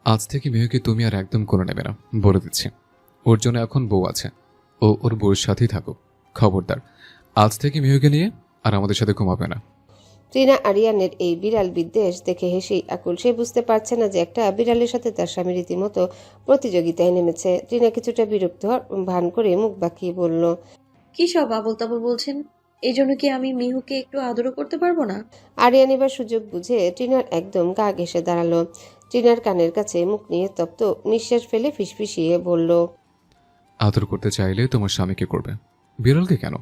আজ থেকে মিহুকে তুমি আর একদম করে নেবে না, বলে দিচ্ছি। ওর জন্য এখন বউ আছে, ও ওর বউয়ের সাথেই থাকুক। খবরদার, আজ থেকে মিহুকে নিয়ে আর আমাদের সাথে ঘুমাবে না। টিনা আরিয়ানের এই বিড়াল বিদ্বেষ দেখে হেসেই আকুল। সে বুঝতে পারছে না যে একটা বিড়ালের সাথে তার স্বামী রীতিমতো প্রতিযোগিতায় নেমেছে। টিনা কিছুটা বিরক্ত ভান করে মুখ বাঁকিয়ে বলল, কি সব আবল তাবল বলছেন? এই জন্য কি আমি মিহুকে একটু আদরও করতে পারবো না? আরিয়ান এবার সুযোগ বুঝে টিনার একদম গা ঘেঁষে দাঁড়ালো। টিনার কানের কাছে মুখ নিয়ে তপ্ত নিঃশ্বাস ফেলে ফিসফিসিয়ে বলল, আদর করতে চাইলে তোমার স্বামীকে করবে, বিড়ালকে কেন?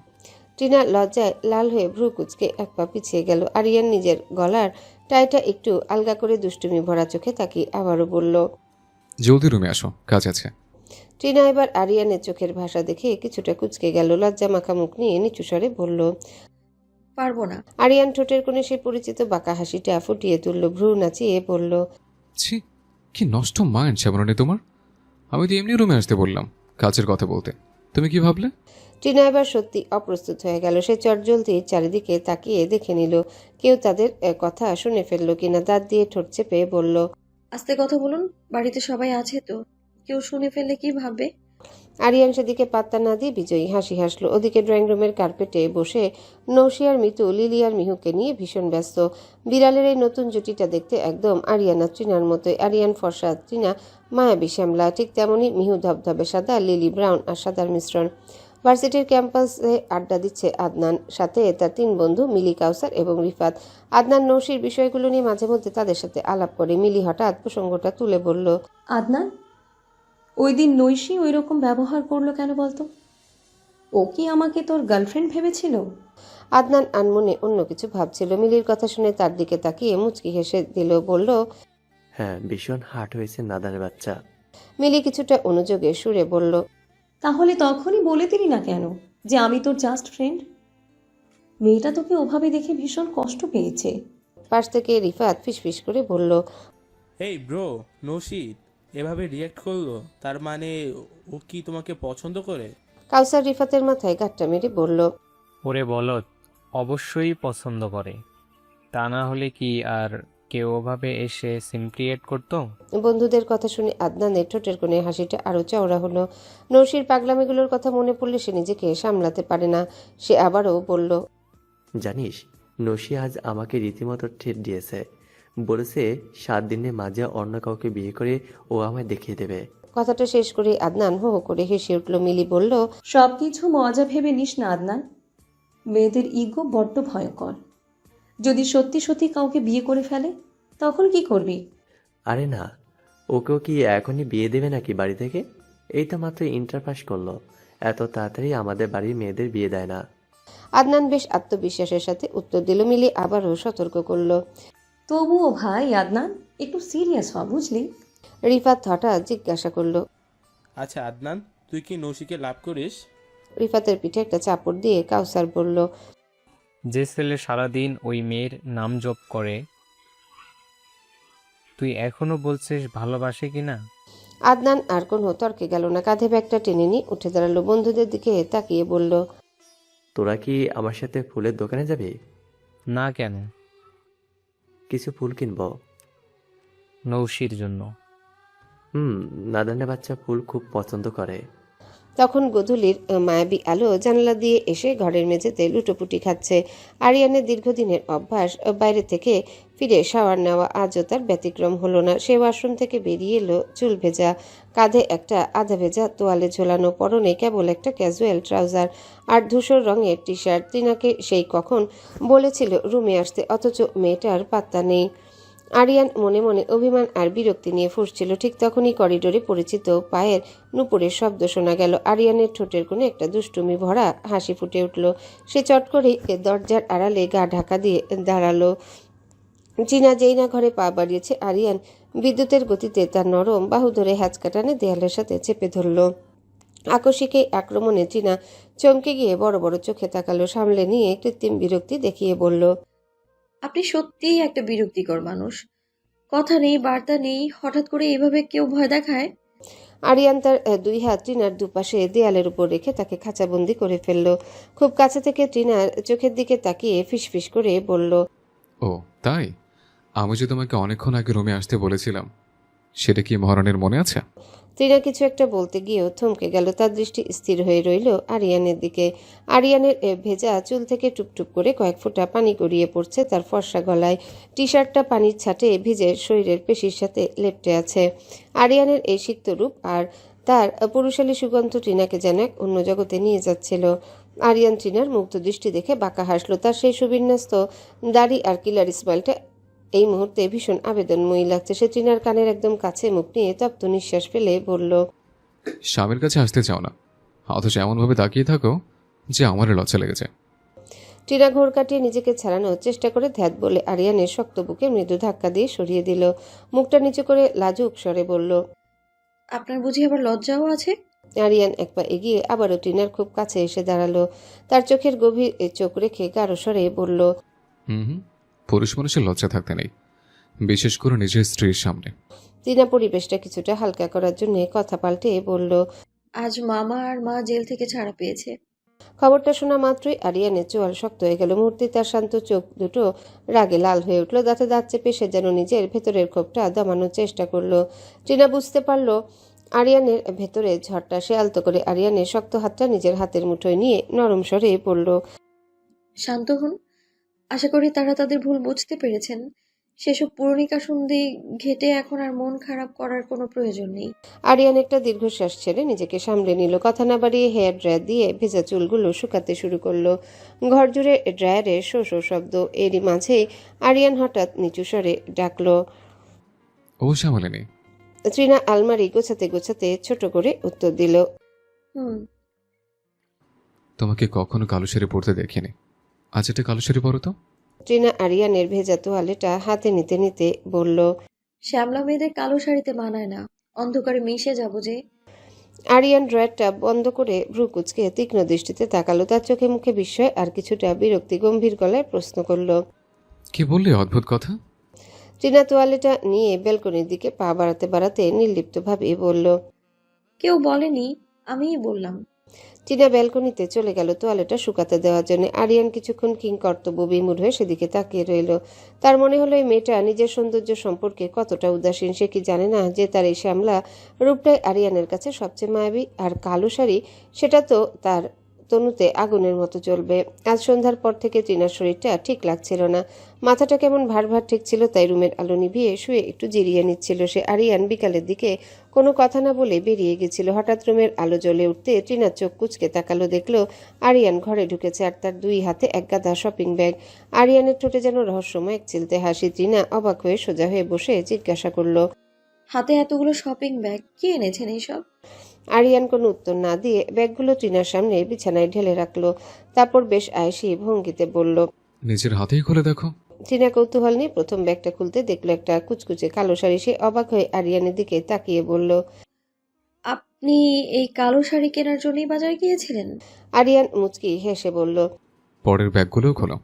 টিনা লজ্জায় লাল হয়ে ভ্রু কুচকে এক পা পিছিয়ে গেল। আরিয়ান নিজের গলার টাইটা একটু আলগা করে দুষ্টুমি ভরা চোখে তাকিয়ে আবারও বলল, জলদি রুমে আসো, কাজ আছে। টিনা এবার আরিয়ানের চোখের ভাষা দেখে কিছুটা কুচকে গেল। লজ্জা মাখা মুখ নিয়ে নিচু স্বরে বলল, পারবো না। আরিয়ান ঠোঁটের কোণে সেই পরিচিত বাঁকা হাসিটা ফুটিয়ে তুলল, ভ্রু নাচিয়ে বলল, ছি, কি নষ্ট মাইন্ড শ্যামরণী তোমার। আমি তো এমনি রুমে আসতে বললাম কাজের কথা বলতে, তুমি কি ভাবলে? টিনা এবার সত্যি অপ্রস্তুত হয়ে গেল। সে চটজলদি চারিদিকে তাকিয়ে দেখে নিল কেউ তাদের কথা শুনে ফেললো কিনা। দাঁত দিয়ে ঠোঁট চেপে বলল, আস্তে কথা বলুন, বাড়িতে সবাই আছে তো, কেউ শুনে ফেললে কি ভাববে? আরিয়ান সেদিকে পাত্তা না দিয়ে বিজয়ী হাসি হাসলো। ওদিকে ড্রয়িং রুমের কার্পেটে বসে নৌশি আর মিতু লিলি আর মিহুকে নিয়ে ভীষণ ব্যস্ত। বিড়ালের এই নতুন জুটিটা দেখতে একদম আরিয়ান আর টিনার মতোই। আরিয়ান ফর্সা, টিনা মায়াবী শ্যামলা, ঠিক তেমনই মিহু ধবধবে সাদা, লিলি ব্রাউন আর সাদার মিশ্রণ। ভার্সিটির ক্যাম্পাসে আড্ডা দিচ্ছে আদনান, সাথে তার 3 বন্ধু মিলি, কাউসার এবং রিফাত। আদনান নৌশির বিষয়গুলো নিয়ে মাঝে মধ্যে তাদের সাথে আলাপ করে। মিলি হঠাৎ প্রসঙ্গটা তুলে বলল, আদনান, ওই দিন নৈশী ওই রকম ব্যবহার করলো কেন বলতো? ও কি আমাকে তোর গার্লফ্রেন্ড ভেবেছিল? আদনান আনমনে অন্য কিছু ভাবছিল। মিলির কথা শুনে তার দিকে তাকিয়ে মুচকি হেসে দিল, বলল, হ্যাঁ, ভীষণ হার্ট হয়েছে নাদানের বাচ্চা। মিলি কিছুটা অনুযোগে সুরে বলল, তাহলে তখনই বলে দিলি না কেন যে আমি তোর জাস্ট ফ্রেন্ড? মেয়েটা তোকে ওভাবে দেখে ভীষণ কষ্ট পেয়েছে। পাশ থেকে রিফাত ফিসফিস করে বলল, এই ব্রো, নৌশিদ এভাবে রিয়াক্ট করলো, তার মানে ও কি তোমাকে পছন্দ করে? কাউসার রিফাতের মাথায় গাঁটটা মেরে বলল, ওরে বলত, অবশ্যই পছন্দ করে, তা না হলে কি আর কেউ ওভাবে এসে সিন ক্রিয়েট করতো? বন্ধুদের কথা শুনে আদনানের ঠোঁটের কোণে হাসিটা আরো চওড়া হলো। নৌশির পাগলামিগুলোর কথা মনে পড়লে সে নিজেকে সামলাতে পারে না। সে আবারও বলল, জানিস, নসি আজ আমাকে রীতিমতো ট্রিট দিয়েছে। বলেছে 7 দিনের মাঝে অন্য কাউকে বিয়ে করে ও আমায় দেখিয়ে দেবে। কথাটা শেষ করে আদনান হো হো করে হেসে উঠল। মিলি বলল, সবকিছু মজা ভেবে নিস না আদনান, মেয়েদের ইগো বড্ড ভয়ঙ্কর। যদি সত্যি সত্যি কাউকে বিয়ে করে ফেলে তখন কি করবি? আরে না, ওকেও কি এখনই বিয়ে দেবে নাকি বাড়ি থেকে? এই তো মাত্র ইন্টার পাস করলো, এত তাড়াতাড়ি আমাদের বাড়ির মেয়েদের বিয়ে দেয় না। আদনান বেশ আত্মবিশ্বাসের সাথে উত্তর দিল। মিলি আবারও সতর্ক করল, তবুও ভাই আদনান, একটু সিরিয়াস হ, বুঝলি? রিফাত হঠাৎ জিজ্ঞাসা করল, আচ্ছা আদনান, তুই কি নৌশিকে লাভ করিস? রিফাতের পিঠে একটা চাপড় দিয়ে কাউসার বলল, যে ছেলে সারাদিন ওই মেয়ের নাম জপ করে, তুই এখনো বলছিস ভালোবাসে কিনা? আদনান আর কোনো তর্কে গেল না, কাঁধে ব্যাগটা টেনে নিয়ে উঠে দাঁড়ালো, বন্ধুদের দিকে তাকিয়ে বলল, তোরা কি আমার সাথে ফুলের দোকানে যাবি? না কেন? কিছু ফুল কিনবো। নৌশির জন্য। নাদানে বাচ্চা ফুল খুব পছন্দ করে। তখন গোধূলির মায়াবী আলো জানালা দিয়ে এসে ঘরের মেঝেতে লুটোপুটি খাচ্ছে। আরিয়ানের দীর্ঘদিনের অভ্যাস, বাইরে থেকে ফিরে শাওয়ার নেওয়া আজও তার ব্যতিক্রম হলো না। সে ওয়াশরুম থেকে বেরিয়ে এলো চুল ভেজা, কাঁধে একটা আধা ভেজা তোয়ালে ঝোলানো, পরনে কেবল একটা ক্যাজুয়াল ট্রাউজার আর ধূসর রঙের টি শার্ট। তিনাকে সেই কখন বলেছিল রুমে আসতে, অথচ মেয়েটার পাত্তা নেই। আরিয়ান মনে মনে অভিমান আর বিরক্তি নিয়ে ফুঁসছিল। ঠিক তখনই করিডোরে পরিচিত পায়ের নুপুরের শব্দ শোনা গেল। আরিয়ানের ঠোঁটের কোণে একটা দুষ্টুমি ভরা হাসি ফুটে উঠল। সে চট করে দরজার আড়ালে গা ঢাকা দিয়ে দাঁড়ালো। জিনা যেই না ঘরে পা বাড়িয়েছে, আরিয়ান বিদ্যুতের গতিতে তার নরম বাহু ধরে হ্যাচকাটানে দেয়ালের সাথে চেপে ধরল। আকস্মিক এই আক্রমণে জিনা চমকে গিয়ে বড় বড় চোখে তাকালো, সামলে নিয়ে কৃত্রিম বিরক্তি দেখিয়ে বলল, আপনি সত্যিই একটা বিরক্তিকর মানুষ। কথা নেই, বার্তা নেই, হঠাৎ করে এভাবে কেউ ভয় দেখায়? আরিয়ান তার দুই হাত ট্রিনার দুপাশে দেয়ালের উপর রেখে তাকে খাঁচাবন্দি করে ফেলল। খুব কাছে থেকে ট্রিনার চোখের দিকে তাকিয়ে ফিসফিস করে বলল, ও তাই? আমি যে তোমাকে অনেকক্ষণ আগে রুমে আসতে বলেছিলাম, সেটা কি মহারানীর মনে আছে? ট্রিনা কিছু একটা বলতে গিয়েও থমকে গেল। তার দৃষ্টি স্থির হয়ে রইল আরিয়ানের দিকে। আরিয়ানের ভেজা চুল থেকে টুপটুপ করে কয়েক ফোঁটা পানি গড়িয়ে পড়ছে তার ফর্সা গলায়। টি শার্টটা পানির ছাটে ভিজে শরীরের পেশির সাথে লেপ্টে আছে। আরিয়ানের এই সিক্ত রূপ আর তার পুরুষালী সুগন্ধ ট্রিনাকে যেন এক অন্য জগতে নিয়ে যাচ্ছিল। আরিয়ান ট্রিনার মুগ্ধ দৃষ্টি দেখে বাঁকা হাসল। তার সেই সুবিন্যস্ত দাড়ি আর কিলার স্মাইলটা এই মুহূর্তে ভীষণ আবেদনময়ী লাগছে। সে ট্রিনার কানের একদম কাছে মুখ নিয়ে তপ্ত নিঃশ্বাস ফেলে বলল, স্বামীর কাছে আসতে চাও না, অথচ এমনভাবে তাকিয়ে থাকো যে আমারও লজ্জা লেগেছে। ট্রিনা ঘোর কাটিয়ে নিজেকে ছাড়ানোর চেষ্টা করে ধ্যাত বলে আরিয়ানের শক্ত বুকে মৃদু ধাক্কা দিয়ে সরিয়ে দিল। মুখটা নিচু করে লাজুক স্বরে বলল, আপনার বুঝি আবার লজ্জাও আছে? আরিয়ান এক পা এগিয়ে আবারও ট্রিনার খুব কাছে এসে দাঁড়ালো। তার চোখের গভীর চোখ রেখে গাঢ় স্বরে বলল, পুরুষ মানুষের লজ্জা থাকতে নেই, বিশেষ করে নিজের স্ত্রীর সামনে। ট্রিনা পরিবেশটা কিছুটা হালকা করার জন্য কথা পাল্টে বলল, আজ মামা আর মা জেল থেকে ছাড়া পেয়েছে। খবরটা শোনা মাত্রই আরিয়ানের চোয়াল শক্ত হয়ে গেল। মূর্তি তার শান্ত চোখ দুটো রাগে লাল হয়ে উঠল। দাঁতে দাঁত চেপে সে যেন নিজের ভেতরের ক্ষোভটা দমানোর চেষ্টা করলো। ট্রিনা বুঝতে পারল আরিয়ানের ভেতরে ঝড়টা। সে আলতো করে আরিয়ানের শক্ত হাতটা নিজের হাতের মুঠোয় নিয়ে নরম স্বরে পড়ল, শান্ত হন। আশা করি তারা তাদের ভুল বুঝতে পেরেছেন। সেসব পুরনিকা সন্ধি ঘেটে এখন আর মন খারাপ করার কোনো প্রয়োজন নেই। আরিয়ান একটা দীর্ঘশ্বাস ছেড়ে নিজেকে সামলে নিল। কথা না বাড়িয়ে হেয়ার ড্রায়ার দিয়ে ভেজা চুলগুলো শুকাতে শুরু করলো। ঘর জুড়ে ড্রায়ারের শো শো শব্দ। এরই মাঝে আরিয়ান হঠাৎ নিচু স্বরে ডাকলো, ও শ্যামলিনী। ট্রিনা আলমারি গোছাতে গোছাতে ছোট করে উত্তর দিল, তোমাকে কখনো কালো শাড়ি পরতে দেখিনি, আজ একটা কালো শাড়ি পরো তো। ট্রিনা আরিয়ানের ভেজা তোয়ালেটা হাতে নিতে নিতে বলল, শ্যামলা মেয়েদের কালো শাড়িতে মানায় না, অন্ধকারে মিশে যাব যে। আরিয়ান ড্রয়ারটা বন্ধ করে ভ্রু কুচকে তীক্ষ্ণ দৃষ্টিতে তাকালো। তার চোখে মুখে বিস্ময় আর কিছুটা বিরক্তি। গম্ভীর গলায় প্রশ্ন করল, কি বললে অদ্ভুত কথা? ট্রিনা তোয়ালেটা নিয়ে ব্যালকনির দিকে পা বাড়াতে বাড়াতে নির্লিপ্তভাবে বলল, কেউ বলেনি, আমিই বললাম। ট্রিনা ব্যালকনিতে চলে গেল তোয়ালেটা শুকাতে দেওয়ার জন্য। আরিয়ান কিছুক্ষণ কিংকর্তব্য বিমূঢ় হয়ে সেদিকে তাকিয়ে রইল। তার মনে হলো এই মেয়েটা নিজের সৌন্দর্য সম্পর্কে কতটা উদাসীন। সে কি জানে না যে তার এই শ্যামলা রূপটাই আরিয়ানের কাছে সবচেয়ে মায়াবী? আর কালো শাড়ি, সেটা তো তার তনুতে আগুনের মতো জ্বলবে। আজ সন্ধ্যার পর থেকে ট্রিনার শরীরটা ঠিক লাগছিল না। মাথাটা কেমন ভার ভার ঠেকছিল, তাই রুমের আলো নিভিয়ে শুয়ে একটু জিরিয়ে নিচ্ছিল সে। আরিয়ান বিকালের দিকে কোনো কথা না বলে বেরিয়ে গেছিল। হঠাৎ রুমের আলো জ্বলে উঠতে ট্রিনার চোখ কুচকে তাকালো। দেখলো আরিয়ান ঘরে ঢুকেছে আর তার দুই হাতে এক গাদা শপিং ব্যাগ। আরিয়ানের ঠোঁটে যেন রহস্যময় এক চিলতে হাসি। ট্রিনা অবাক হয়ে সোজা হয়ে বসে জিজ্ঞাসা করলো, হাতে এতগুলো শপিং ব্যাগ, কি এনেছেন এইসব? আরিয়ান কোনো উত্তর না দিয়ে ব্যাগগুলো ট্রিনার সামনে বিছানায় ঢেলে রাখলো। তারপর বেশ আয়েসি ভঙ্গিতে বলল, নিজের হাতেই খুলে দেখো। ট্রিনা কৌতূহল নিয়ে প্রথম ব্যাগটা খুলতে দেখলো একটা কুচকুচে কালো শাড়ি। সে অবাক হয়ে আরিয়ানের দিকে তাকিয়ে বলল, আপনি এই কালো শাড়ি কেনার জন্যই বাজারে গিয়েছিলেন? আরিয়ান মুচকি হেসে বলল, পরের ব্যাগগুলোও খোলো।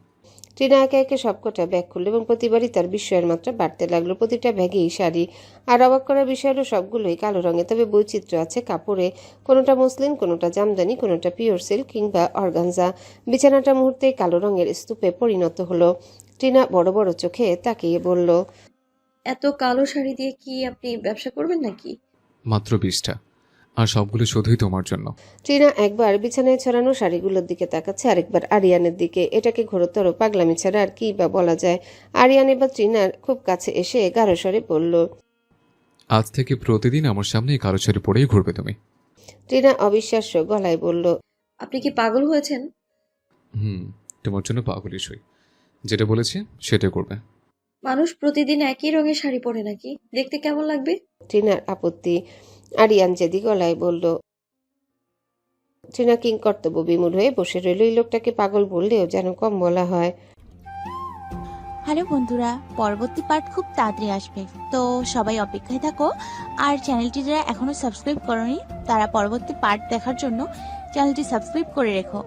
টিনা একে একে সবকটা ব্যাগ খুলল এবং প্রতিবারই তার বিস্ময়ের মাত্রা বাড়তে লাগলো। প্রতিটা ব্যাগেই শাড়ি, আর অবাক করার বিষয় হলো সবগুলোই কালো রঙে, তবে বৈচিত্র্য আছে কাপড়ে। কোনোটা মসলিন, কোনোটা জামদানি, কোনোটা পিওর সিল্ক কিংবা অর্গানজা। বিছানাটা মুহূর্তেই কালো রঙের স্তূপে পরিণত হলো। টিনা বড় বড় চোখে তাকিয়ে বলল, এত কালো শাড়ি দিয়ে কি আপনি ব্যবসা করবেন নাকি? মাত্র 20টা, আর সবগুলো শুধুই তোমার জন্য। টিনা একবার বিছানায় ছড়ানো শাড়িগুলোর দিকে তাকাচ্ছে, আরেকবার আরিয়ানের দিকে। এটাকে ঘোরতর পাগলামি ছাড়া আর কি বা বলা যায়। আরিয়ান এবার টিনার খুব কাছে এসে গাঢ় স্বরে বলল, আজ থেকে প্রতিদিন আমার সামনে এই কালো শাড়ি পরেই ঘুরবে তুমি। টিনা অবিশ্বাস্য গলায় বলল, আপনি কি পাগল হয়েছেন? তোমার জন্য পাগলই সই, যেটা বলেছি সেটা করবে। মানুষ প্রতিদিন একই রঙের শাড়ি পরে নাকি? দেখতে কেমন লাগবে? টিনার আপত্তি। আরিয়ান জেদি গলায় বলল। টিনা কিং কর্তব্য বিমূঢ় হয়ে বসে রইল। এই লোকটাকে পাগল বললেও যেন কম বলা হয়। হ্যালো বন্ধুরা, পরবর্তী পার্ট খুব তাড়াতাড়ি আসবে, তো সবাই অপেক্ষায় থাকো। আর চ্যানেলটি যারা এখনো সাবস্ক্রাইব করোনি তারা পরবর্তী পার্ট দেখার জন্য চ্যানেলটি সাবস্ক্রাইব করে রেখো।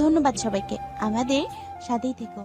ধন্যবাদ সবাইকে, আমাদের সাথেই থেকো।